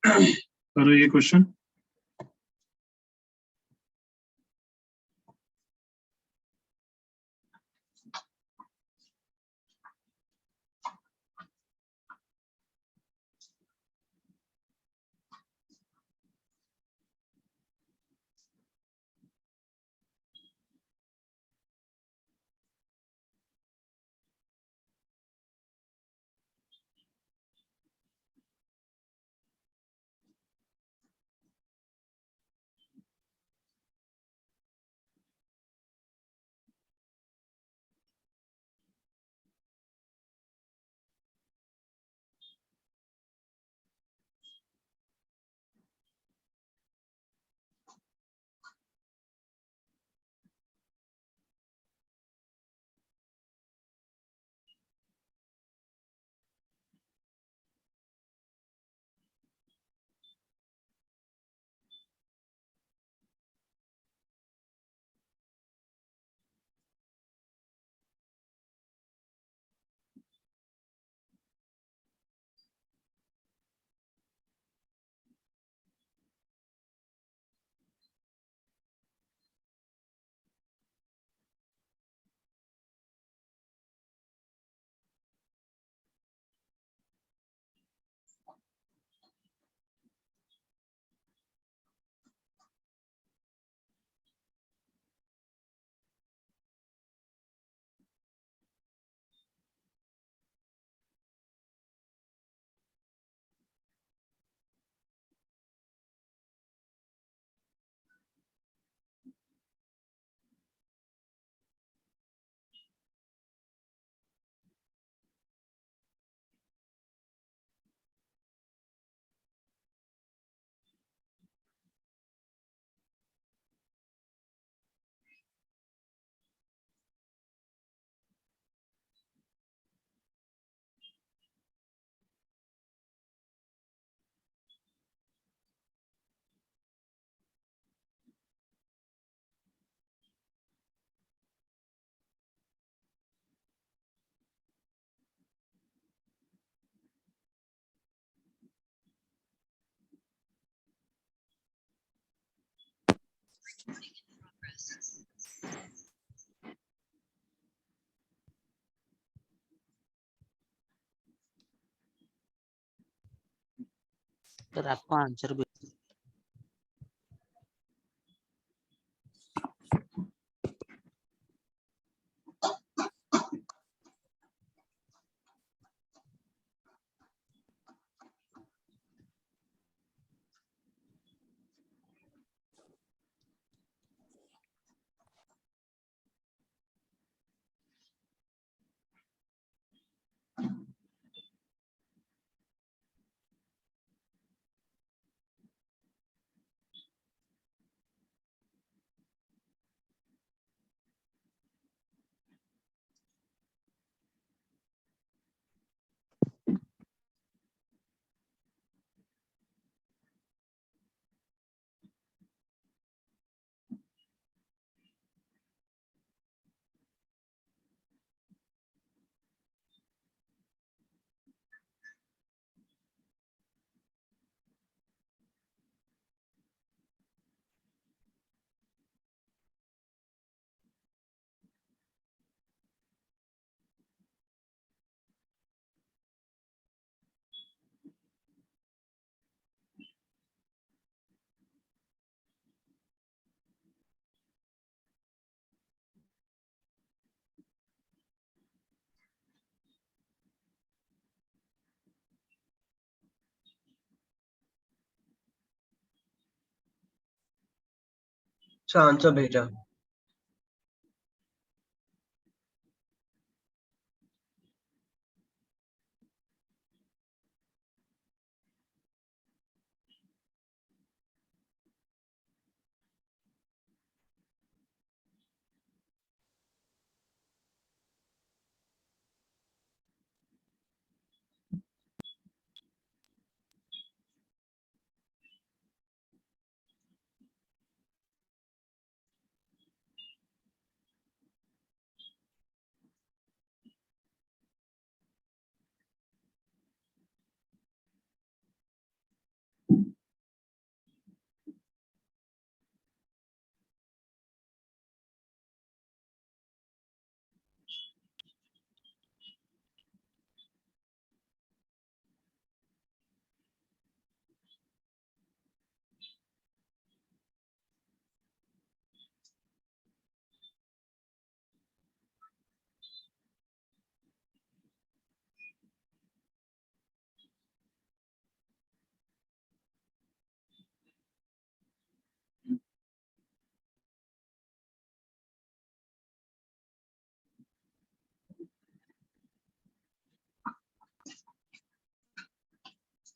करो ये क्वेश्चन। सर आपको आंसर भी सर आंसर भेजा।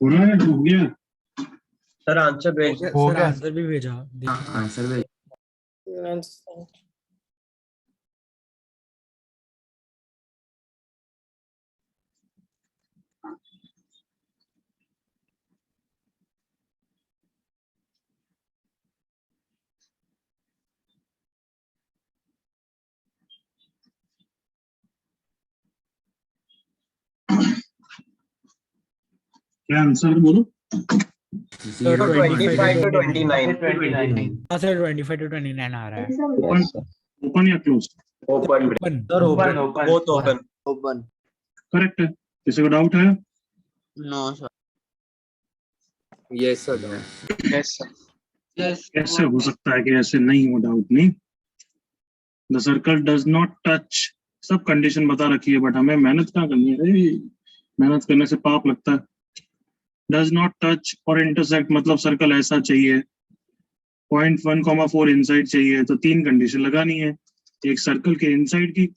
हो रहा है, हो गया। सर आंसर भेज। सर आंसर भी भेजा हाँ देखिए। आंसर भेज। क्या आंसर बोलो? Sir 25 to 29 29। हाँ सर 25 to 29 आ रहा है। ओपन, ओपन या close? Open. Open sir open, both open. Open. Correct है। किसी को डाउट है? No sir. Yes sir. Yes sir. कैसे हो सकता है कि ऐसे नहीं हो? डाउट नहीं। The circle does not touch, सब कंडीशन बता रखी है, बट हमें मेहनत कहाँ करनी है? अरे, मेहनत करने से पाप लगता है। डज नॉट टच और इंटरसेक्ट मतलब सर्कल ऐसा चाहिए, 0.1,4 इनसाइड चाहिए, तो 3 कंडीशन लगानी है। एक सर्कल के इनसाइड की,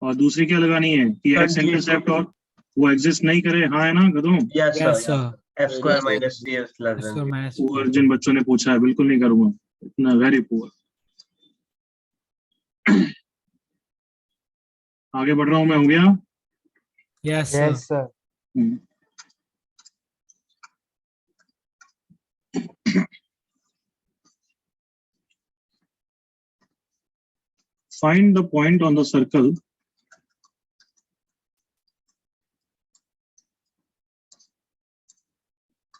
और दूसरी क्या लगानी है कि एक्स इंटरसेप्ट और वो एग्जिस्ट नहीं करे। हाँ है ना गधों? Yes yes sir. Sir. f square minus 3s less than sir 0। मैंने पुअर जिन बच्चों ने पूछा है, बिल्कुल नहीं करूंगा इतना, वेरी पुअर। आगे बढ़ रहा हूं मैं, हो गया? Yes Yes, sir. sir. Find the point on the circle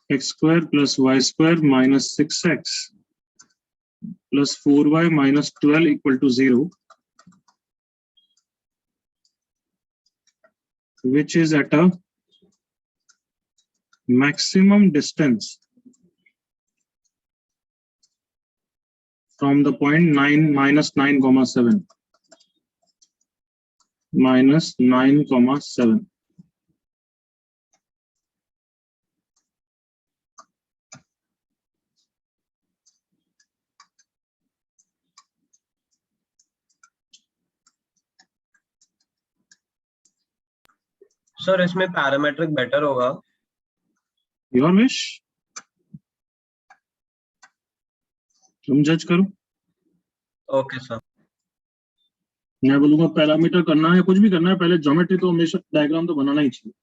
x square plus y square minus 6x plus 4y minus 12 equal to 0, which is at a maximum distance from the point 9 minus 9,7 minus 9,7. Sir इसमें parametric better होगा। Your wish, तुम जज करो। Okay sir. मैं बोलूंगा parameter करना है, कुछ भी करना है, पहले ज्योमेट्री तो हमेशा, डायग्राम तो बनाना ही चाहिए।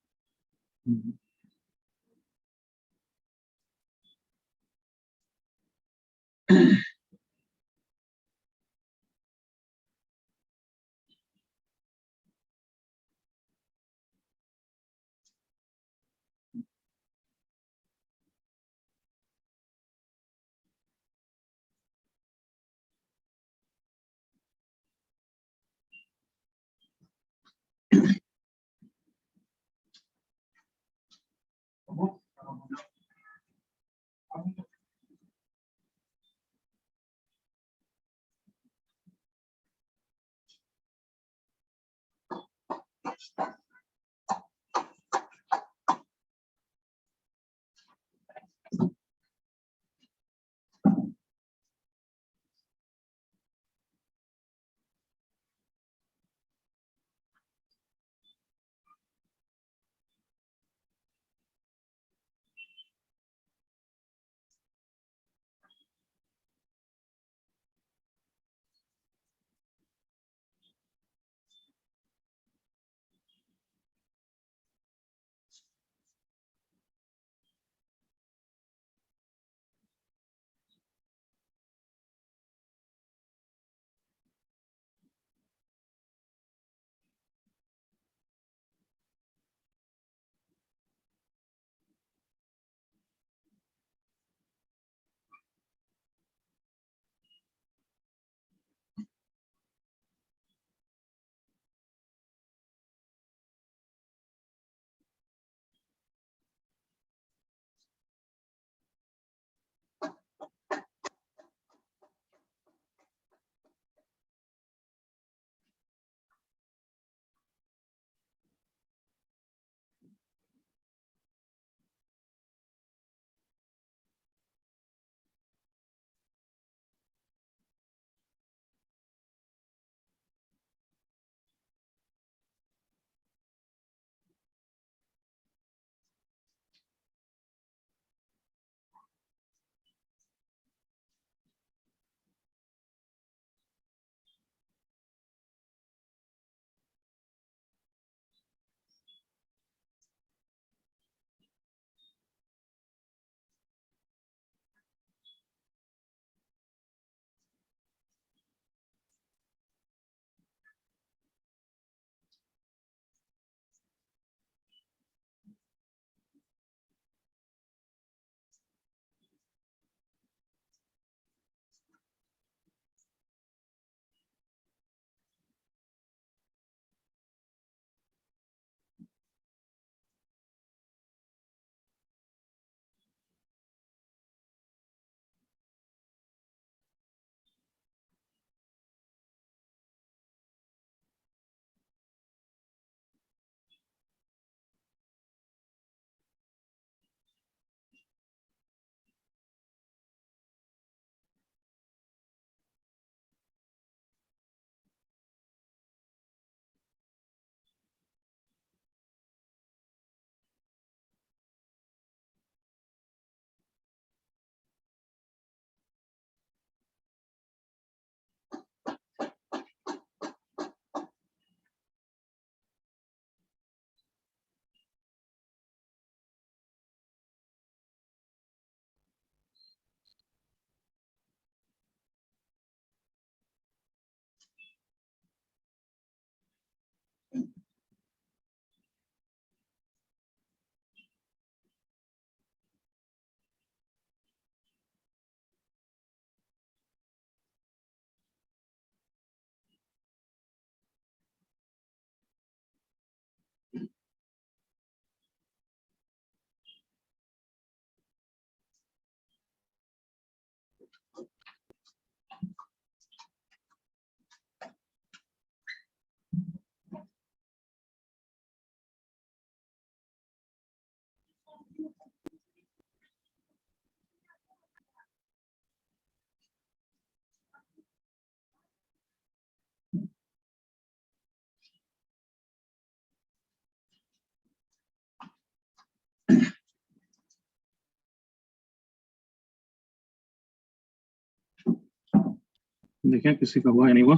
देखें किसी का हुआ या नहीं हुआ।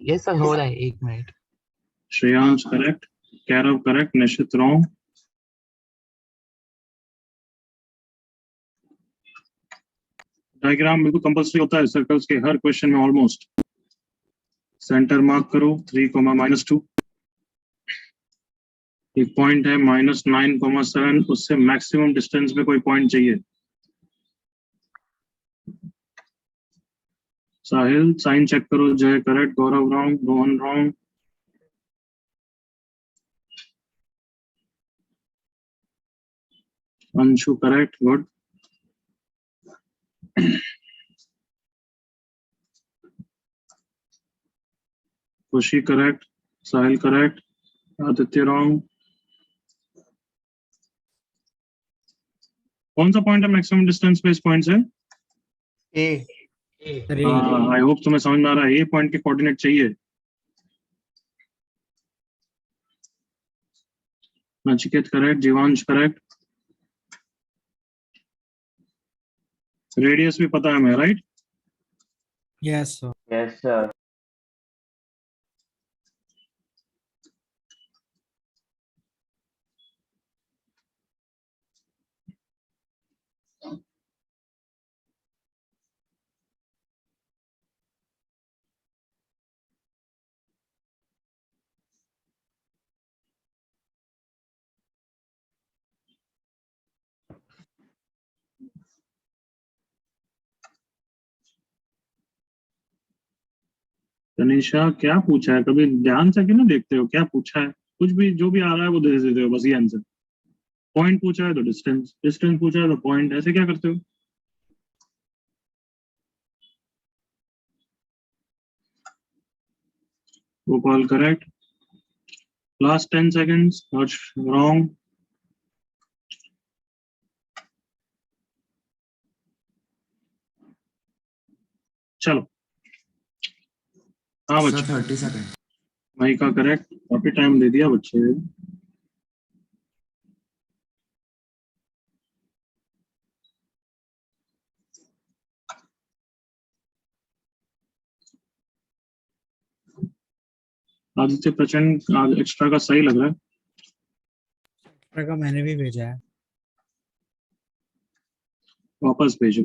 ये सर हो रहा है, 1 minute. Shreyansh correct, Kairav correct, Nishit wrong. Diagram बिल्कुल कंपल्सरी होता है सर्कल्स के हर क्वेश्चन में ऑलमोस्ट। सेंटर मार्क करो 3, -2। एक पॉइंट है -9,7, उससे मैक्सिमम डिस्टेंस पे कोई पॉइंट चाहिए। साहिल साइन चेक करो। Jay correct, Gaurav wrong, Rohan wrong. Anshu correct, good. Khushi correct, Sahil correct, Aditya wrong. कौन सा पॉइंट है मैक्सिमम डिस्टेंस पे इस पॉइंट से? ए। आई होप तुम्हें समझ में आ रहा है। ए पॉइंट के कोऑर्डिनेट चाहिए। Nachiket correct, जीवांश correct. रेडियस भी पता है हमें, right? Yes sir. Yes sir. Tanisha क्या पूछा है? कभी ध्यान से क्यों नहीं देखते हो क्या पूछा है? कुछ भी जो भी आ रहा है वो दे देते हो, बस ये आंसर। पॉइंट पूछा है तो डिस्टेंस, डिस्टेंस पूछा है तो पॉइंट, ऐसे क्या करते हो? गोपाल करेक्ट। लास्ट 10 seconds, हर्ष रॉन्ग। चलो हाँ बच्चे, 30 सेकंड। भाई का करेक्ट, काफी टाइम दे दिया बच्चे। आदित्य प्रचंड आज एक्स्ट्रा का सही लग रहा है। एक्स्ट्रा का मैंने भी भेजा है। वापस भेजो।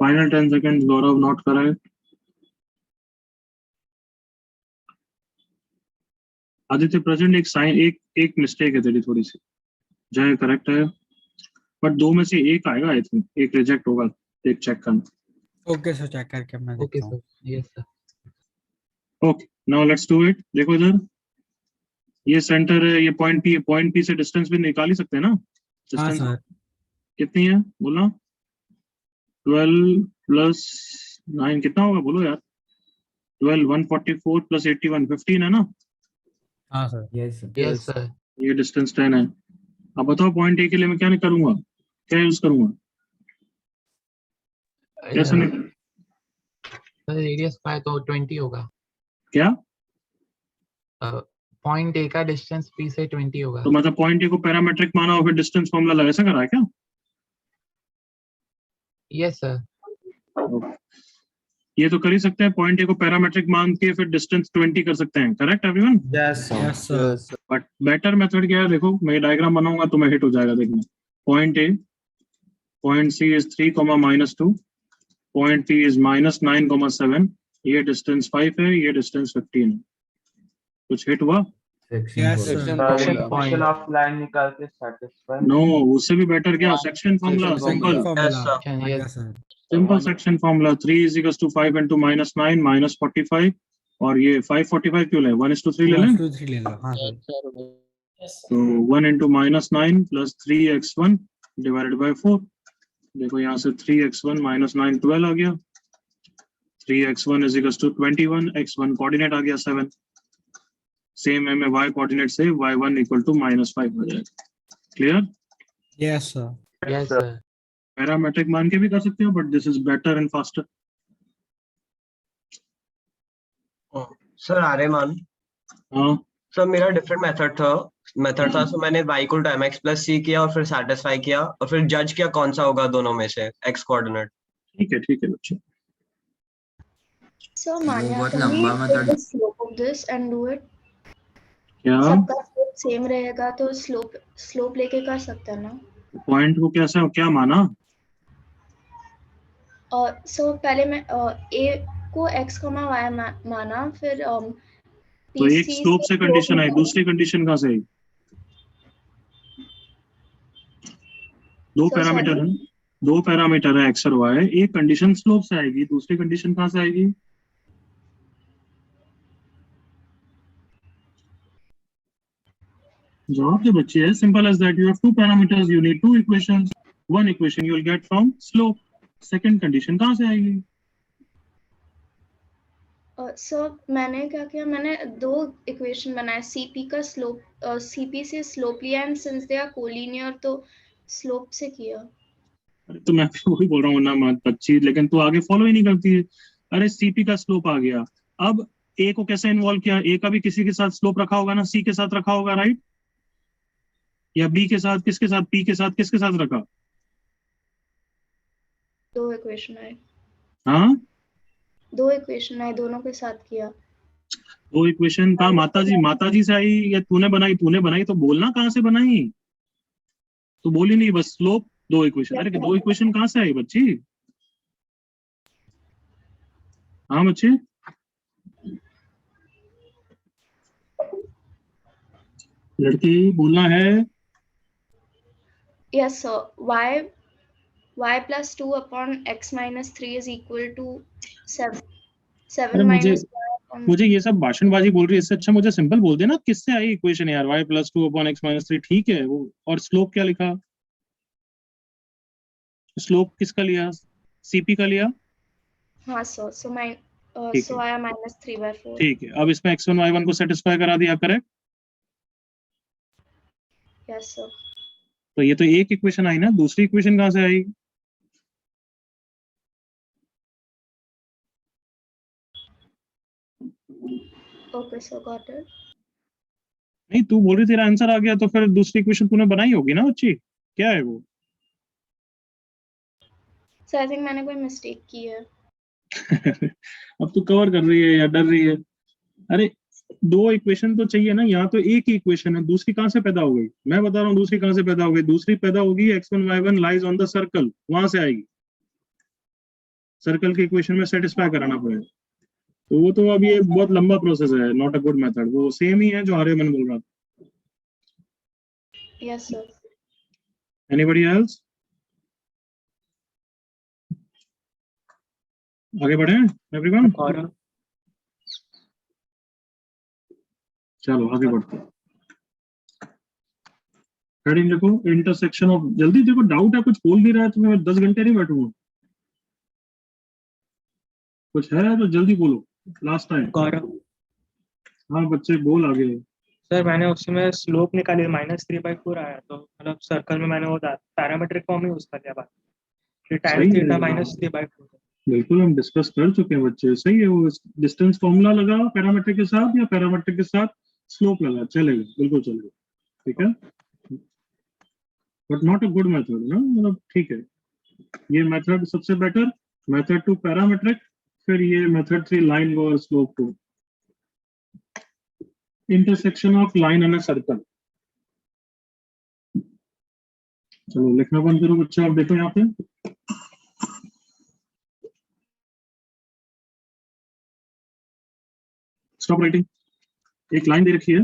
Final 10 seconds, Gaurav not correct. Aditya present, एक साइन, एक मिस्टेक है तेरी थोड़ी सी। जय करेक्ट है, बट दो में से एक आएगा आई थिंक, एक रिजेक्ट होगा। एक चेक करना। ओके सर, चेक करके मैं ओके देखता हूँ। Sir, yes sir. Okay now let's do it. देखो इधर, ये सेंटर है, ये पॉइंट पी से डिस्टेंस भी निकाल ही सकते हैं ना? हाँ डिस्टेंस सर। कितनी है बोलना? 12 + 9 कितना होगा बोलो यार? 12, 144 + 81, 15 है ना? हाँ सर। Yes sir. ये डिस्टेंस 10 है। अब बताओ पॉइंट ए के लिए मैं क्या नहीं करूंगा, क्या यूज करूंगा? कैसे नहीं? सर रेडियस पाए तो 20 होगा। क्या? पॉइंट ए का डिस्टेंस पी से 20 होगा। तो मतलब पॉइंट ए को पैरामेट्रिक माना और फिर डिस्टेंस फॉर्मूला लगा, ऐसा करा है क्या? Yes sir. ये तो कर ही सकते हैं, पॉइंट ए को पैरामेट्रिक मान के फिर डिस्टेंस 20 कर सकते हैं, correct everyone? Yes yes sir. But better method क्या है? देखो मैं डायग्राम बनाऊंगा तो मैं हिट हो जाएगा, देखना। Point A, point C is 3, -2, point P is -9, 7, ये डिस्टेंस 5 है, ये डिस्टेंस 15 है। कुछ हिट हुआ? Yes sir. Section of line निकाल के सैटिस्फाई। नो, उससे भी बेटर क्या? Section formula, simple formula. Yes, yes sir. Simple section formula. 3 = 5 × -9 -45, और ये 545 क्यों ले? 1:3 ले लें। 1 2 3 ले लो। हाँ सर। तो 1 × -9 + 3x1 / 4। देखो यहाँ से 3x1 - 9 12 आ गया। 3x1 = 21, x1 कोऑर्डिनेट आ गया 7। सेम है, मैं y कोऑर्डिनेट से y1 = -5 हो जाएगा। Clear? Yes sir. Yes sir. Parametric मान के भी कर सकते हो, but this is better and faster. Sir Aryaman, हाँ सर मेरा डिफरेंट मेथड था। मेथड था, सो मैंने y equal to mx plus c किया और फिर सेटिस्फाई किया और फिर जज किया कौन सा होगा दोनों में से x कोऑर्डिनेट। ठीक है बच्चे। So वो Manya, बहुत can we लंबा take method. the slope of this and do it? क्या सबका slope सेम रहेगा तो slope लेके कर सकते हैं ना? पॉइंट को कैसा क्या माना? So पहले मैं a को x, y माना, फिर तो एक PC स्लोप से कंडीशन आई, निकाला। दूसरी कंडीशन कहाँ से आई? दो So पैरामीटर sorry? है, दो पैरामीटर है x और y, एक कंडीशन स्लोप से आएगी, दूसरी कंडीशन कहाँ से आएगी? जवाब दे बच्चे, है simple as that. You have two parameters, you need two equations, one equation you will get from slope, second condition कहाँ से आएगी? So मैंने क्या किया, मैंने दो इक्वेशन बनाए, CP का स्लोप, CP से स्लोप लिया and since they are collinear तो स्लोप से किया। अरे तो मैं भी वही बोल रहा हूँ ना बच्ची, लेकिन तू आगे फॉलो ही नहीं करती है। अरे सीपी का स्लोप आ गया, अब ए को कैसे इन्वॉल्व किया? ए का भी किसी के साथ स्लोप रखा होगा ना, सी के साथ रखा होगा, राइट? या बी के साथ, किसके साथ? पी के साथ, किसके साथ रखा? दो इक्वेशन आए, हाँ, दो इक्वेशन आए, दोनों के साथ किया। वो इक्वेशन कहाँ माताजी से आई या तूने बनाई? तूने बनाई तो बोलना कहाँ से बनाई, तो बोली नहीं, बस स्लोप दो इक्वेशन। अरे दो इक्वेशन कहाँ से आई बच्ची? हाँ बच्चे, लड़की बोलना है। Yes sir, y plus 2 upon x minus 3 is equal to 7 अरे minus y upon मुझे ये सब भाषणबाजी बोल रही है, इससे अच्छा मुझे सिंपल बोल देना किससे आई इक्वेशन यार, y plus 2 upon x minus 3, ठीक है वो। और स्लोप क्या लिखा? स्लोप किसका लिया? सीपी का लिया। हाँ सर, ठीक so है, y minus 3/4। ठीक है, अब इसमें x1 y1 को सेटिस्फाई करा दिया, करेक्ट? Yes sir। तो ये तो एक इक्वेशन आई ना, दूसरी इक्वेशन कहाँ से आई? Okay sir, got it। नहीं, तू बोल रही तेरा आंसर आ गया, तो फिर दूसरी इक्वेशन तूने बनाई होगी ना बच्ची, क्या है वो? So I think मैंने कोई मिस्टेक की है। अब तू कवर कर रही है या डर रही है? अरे दो इक्वेशन तो चाहिए ना, यहाँ तो एक ही इक्वेशन है, दूसरी कहाँ से पैदा हो गई? मैं बता रहा हूँ दूसरी कहाँ से पैदा हो गई। दूसरी पैदा होगी x1 y1 lies on the circle, वहां से आएगी। सर्कल की इक्वेशन में सेटिस्फाई कराना पड़ेगा, तो वो तो अभी एक बहुत लंबा प्रोसेस है, नॉट अ गुड मेथड। वो सेम ही है जो आर्यमन बोल रहा था। Yes sir। Anybody else? आगे बढ़े एवरीवन? चलो आगे बढ़ते हैं। हेडिंग देखो, इंटरसेक्शन ऑफ, जल्दी देखो, डाउट है, कुछ बोल नहीं रहा है तो मैं 10 घंटे नहीं बैठूंगा। कुछ है तो जल्दी बोलो, लास्ट टाइम। हाँ बच्चे बोल आगे। सर मैंने उसमें स्लोप निकाली, -3/4 आया, तो मतलब सर्कल में मैंने वो पैरामीट्रिक फॉर्म ही यूज कर लिया, बात tan सही थीटा है, -3/4। बिल्कुल हम डिस्कस कर चुके हैं बच्चे, सही है। वो डिस्टेंस फॉर्मूला लगा पैरामीट्रिक के साथ या पैरामीट्रिक के साथ स्लोप लगा, चलेगा, बिल्कुल चलेगा, ठीक है। But not a good method ना, मतलब ठीक है, ये मेथड सबसे बेटर, मेथड 2 पैरामीट्रिक, फिर ये मेथड 3 लाइन और स्लोप को। Intersection of line and a circle, चलो लिखना बंद करो बच्चा। आप देखो यहाँ पे स्टॉप राइटिंग। एक लाइन दे रखी है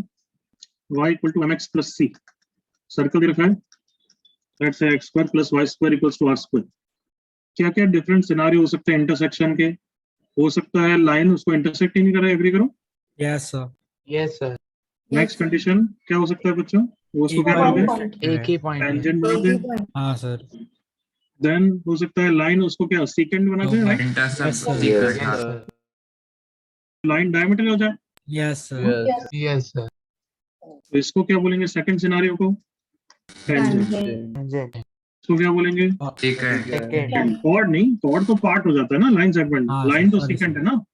y equal to mx plus c, circle दे रखा है let's say x square plus y square equals to r square. क्या क्या डिफरेंट सिनारियो हो सकते हैं इंटरसेक्शन के? हो सकता है लाइन उसको इंटरसेक्ट ही नहीं कर रहा है, एग्री करो। Yes sir. Yes sir. Next condition क्या हो सकता है बच्चों? वो उसको क्या बोलोगे? एक ही पॉइंट है। टेंजेंट बनाते। हाँ सर। देन हो सकता है लाइन उसको क्या सीकेंट बनाते हैं, राइट? इंटरसेक्ट लाइन डायमीटर हो जाए। Yes sir. Yes sir. तो इसको क्या बोलेंगे सेकंड सिनारियो को? टेंजेंट। इसको क्या बोलेंगे? कॉर्ड नहीं, कॉर्ड तो पार्ट हो जाता है ना लाइन सेगमेंट, हाँ, लाइन तो sorry, सीकेंट है ना।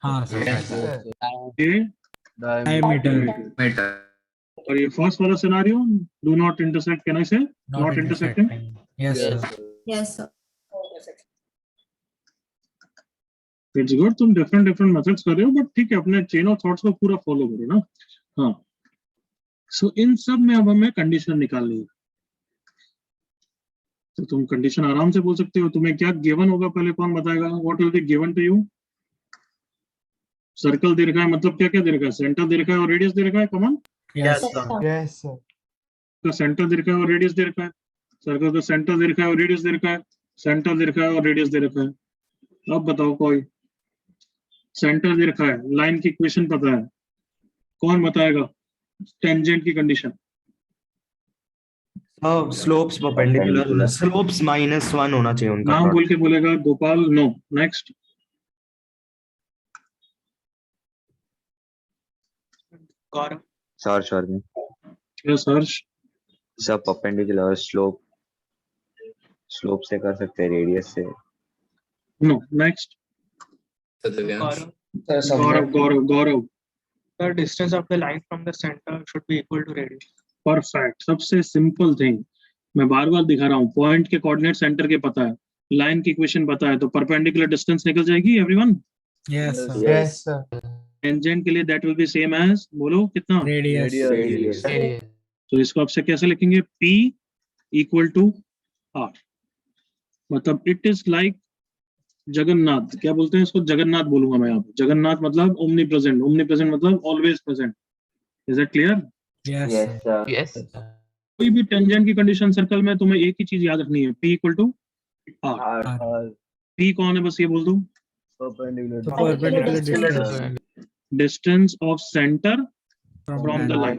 हाँ सर। ये डायमीटर। और ये फर्स्ट वाला scenario, do not intersect, can I से Not intersecting? intersecting. Yes, Yes, sir. Yes, sir. It's good, तुम डिफरेंट डिफरेंट मेथड्स कर रहे हो, बट ठीक है, अपने चेन ऑफ थॉट्स को पूरा फॉलो करो ना। हाँ, सो इन सब में अब हमें कंडीशन निकालनी है। तो तुम कंडीशन आराम से बोल सकते हो। तुम्हें क्या गिवन होगा, पहले कौन बताएगा? What will be given to you? Circle दे रखा है, मतलब क्या क्या दे रखा है? सेंटर दे रखा है और रेडियस दे रखा है। कमान, Yes, Yes, sir. sir. Yes, sir. का सेंटर दे रखा है और रेडियस दे रखा है। सर्कल का सेंटर दे रखा है और रेडियस दे रखा है। सेंटर दे रखा है और रेडियस दे रखा है। अब बताओ, कोई सेंटर दे रखा है, लाइन की इक्वेशन पता है, कौन बताएगा टेंजेंट की कंडीशन? स्लोप्स परपेंडिकुलर, स्लोप्स -1 होना चाहिए उनका नाम बोल प्रोडक्ट। के बोलेगा Gopal. No, next. Gaurav, search और में यस हर्ष। सब परपेंडिकुलर स्लोप से कर सकते हैं, रेडियस से। No, next. Gaurav, Gaurav Gaurav Gaurav. the distance of the line from the center should be equal to radius. Perfect, सबसे सिंपल थिंग। मैं बार बार दिखा रहा हूँ, पॉइंट के कोऑर्डिनेट सेंटर के पता है, लाइन की इक्वेशन पता है, तो परपेंडिकुलर डिस्टेंस निकल जाएगी everyone. Yes, sir. Yes, sir. Tangent के लिए that will be same as, बोलो कितना? Radius. रेडियस। तो इसको आपसे कैसे लिखेंगे? P इक्वल टू R, मतलब इट इज लाइक जगन्नाथ। क्या बोलते हैं इसको? जगन्नाथ बोलूंगा मैं यहाँ पे। जगन्नाथ मतलब ओमनी प्रेजेंट, ओमनी प्रेजेंट मतलब always present. Is it clear? Yes, sir. Yes. कोई भी टेंजेंट की कंडीशन सर्कल में तुम्हें एक ही चीज याद रखनी है, P equal to R। R. P कौन है, बस ये बोल दो। So perpendicular distance distance of centre from from the line. Line.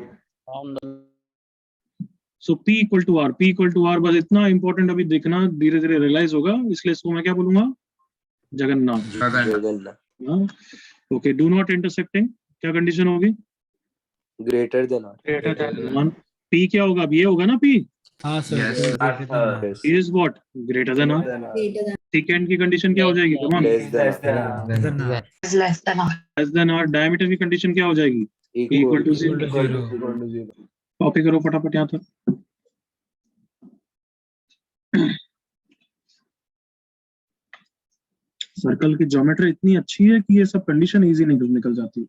So P equal to R, P equal to R, बस इतना इंपॉर्टेंट अभी देखना, धीरे धीरे रियलाइज होगा, इसलिए इसको मैं क्या बोलूंगा? Jagannath. Okay, do not intersecting क्या कंडीशन होगी? Greater than R. Greater than one. P क्या होगा? अब ये होगा ना P हाँ sir. Yes. Greater than R. Is what? Greater than R। Greater than. Second की कंडीशन क्या हो जाएगी? Come on, less than Than R. Less than R। Diameter की कंडीशन क्या हो जाएगी? Equal to Equal to zero. Copy करो फटाफट यहाँ तक। सर्कल की ज्योमेट्री इतनी अच्छी है कि ये सब कंडीशन इजी निकल जाती है।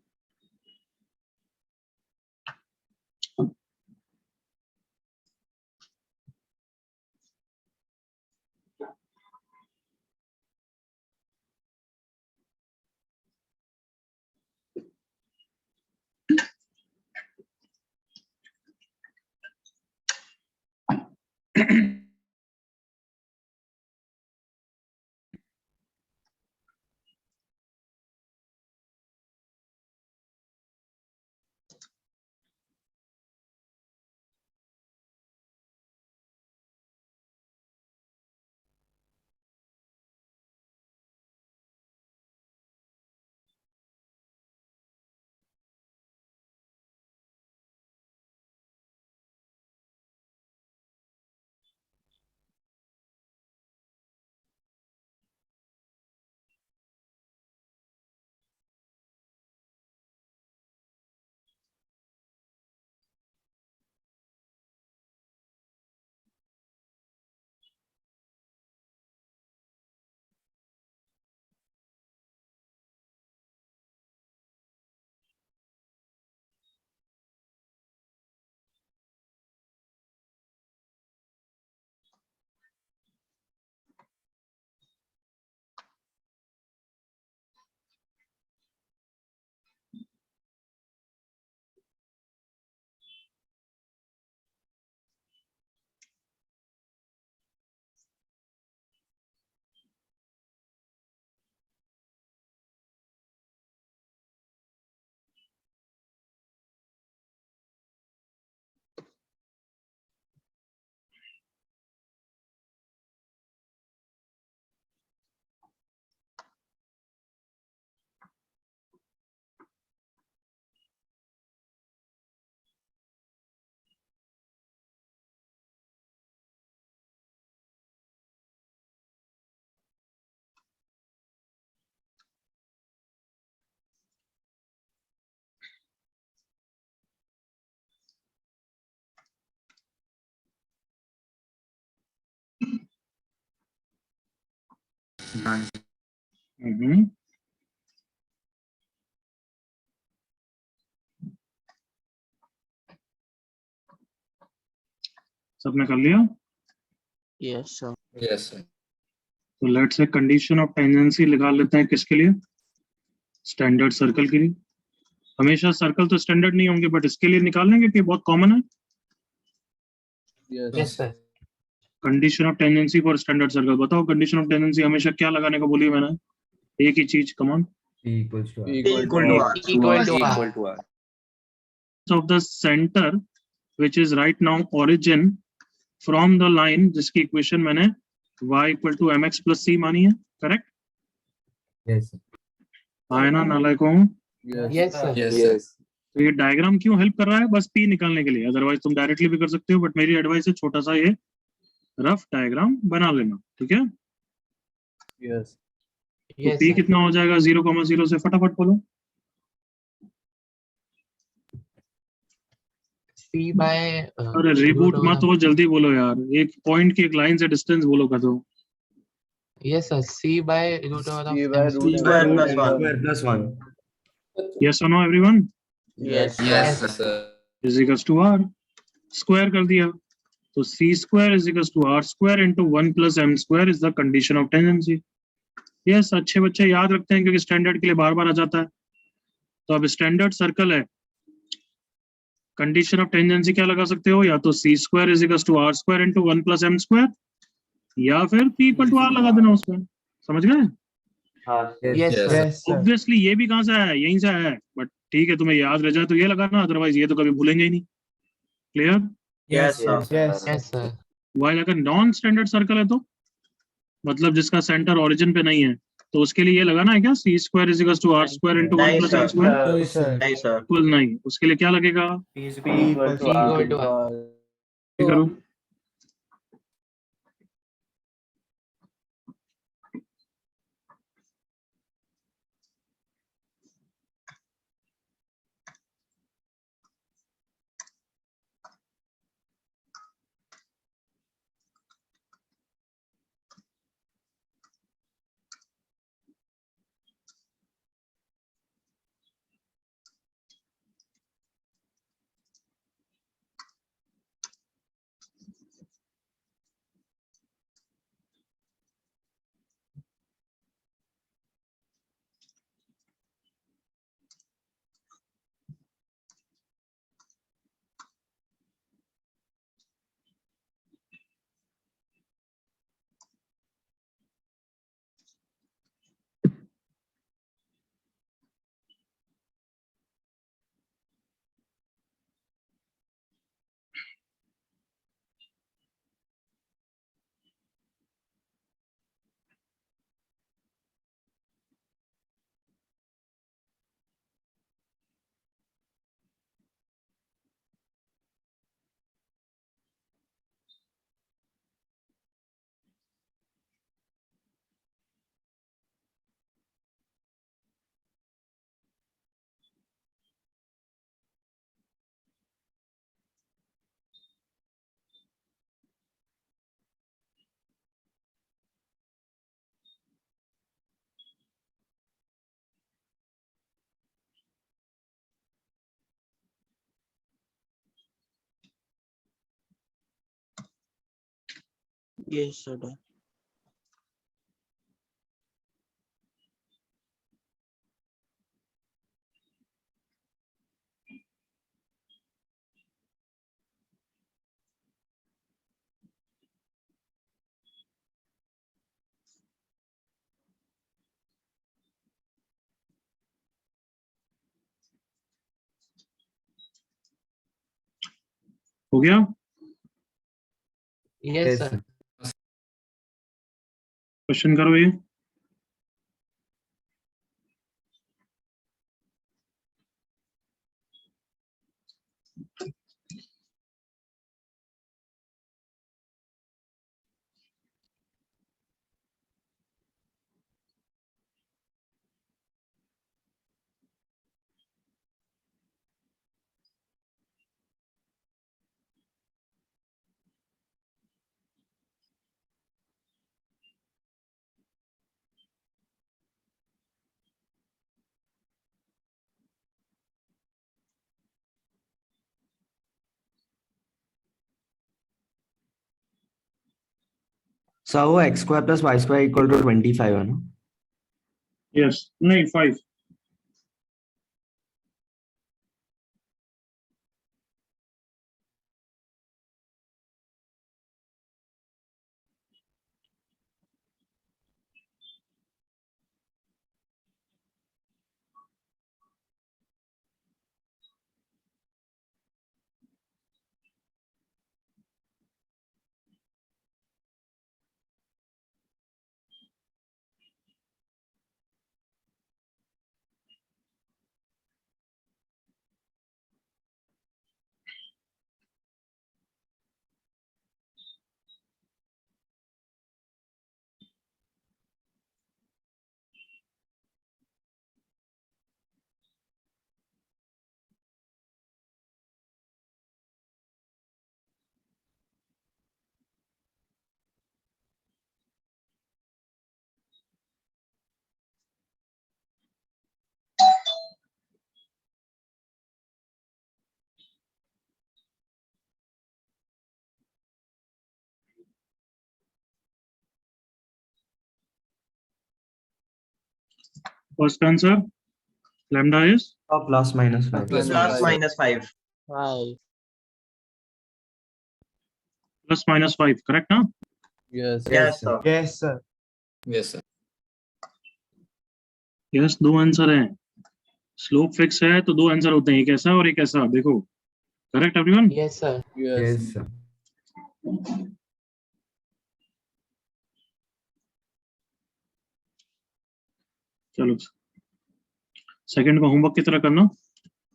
Done. हम्म। सबने कर लिया? Yes sir. Yes, sir. तो let's say condition of tangency निकाल लेते हैं किसके लिए? स्टैंडर्ड सर्कल के लिए। हमेशा सर्कल तो स्टैंडर्ड नहीं होंगे, बट इसके लिए निकाल लेंगे कि बहुत कॉमन है। Yes sir. Condition of tendency for standard circle. बताओ कंडीशन ऑफ टेंडेंसी हमेशा क्या लगाने को बोली है मैंने? एक ही चीज, कमान। Equal to R. Equal to R. Equal to R. Equal to R. Of the centre which is right now origin from the line, जिसकी इक्वेशन मैंने y equal to mx plus c मानी है। करेक्ट? Yes, sir. है ना नालायकों? Yes sir. Yes, sir. तो ये diagram क्यों help कर रहा है? बस p निकालने के लिए। अदरवाइज तुम डायरेक्टली भी कर सकते हो, बट मेरी एडवाइस है छोटा सा ये रफ डायग्राम बना लेना, ठीक है? Yes. तो Yes p sir. कितना हो जाएगा 0,0 से? फटाफट बोलो। C by अरे रिबूट root मत over. हो, जल्दी बोलो यार। एक पॉइंट की एक लाइन से डिस्टेंस बोलो कर दो। Yes sir. C by root over of C by M root square. square M plus one. Square plus 1. Yes और no everyone? Yes Yes, sir. sir. Is equals to r square कर दिया, तो c square is equals to r square into 1 plus m square is the condition of tangency. Yes, अच्छे बच्चे याद रखते हैं क्योंकि स्टैंडर्ड के लिए बार बार आ जाता है। तो अब स्टैंडर्ड सर्कल है, कंडीशन ऑफ टेंजेंसी क्या लगा सकते हो? या तो c square is equals to r square into 1 plus m square, या फिर p इक्वल टू r लगा देना उसमें। समझ गए? Yes Yes, sir. Yes, sir. Obviously ये भी कहां से आया है? यहीं से आया है, बट ठीक है, तुम्हें याद रह जाए तो ये लगाना, अदरवाइज ये तो कभी भूलेंगे ही नहीं। Clear? Yes, sir. Yes. Yes sir. While अगर नॉन स्टैंडर्ड सर्कल है तो मतलब जिसका सेंटर ओरिजिन पे नहीं है, तो उसके लिए ये लगाना है क्या? C square is equal to are square into 1 नहीं, plus sir. M square? No, sir. नहीं sir. बिल्कुल नहीं। उसके लिए क्या लगेगा? P equal to Equal to R. R. ये करो। Yes sir. हो गया? Yes Yes, sir. sir. Question करो ये। सर वो x square plus y square equal to 25 है ना? यस, नहीं 5. First answer, lambda is plus minus 5. Plus plus five. -5. 5. plus minus 5, correct ना? Yes, Yes, sir. Yes sir. Yes, sir. Yes, दो answer हैं. Slope fix है तो दो answer होते हैं, एक ऐसा और एक ऐसा. देखो, correct everyone? Yes, sir. yes, sir. चलो, सेकंड का होमवर्क की तरह करना,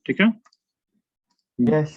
ठीक है? यस.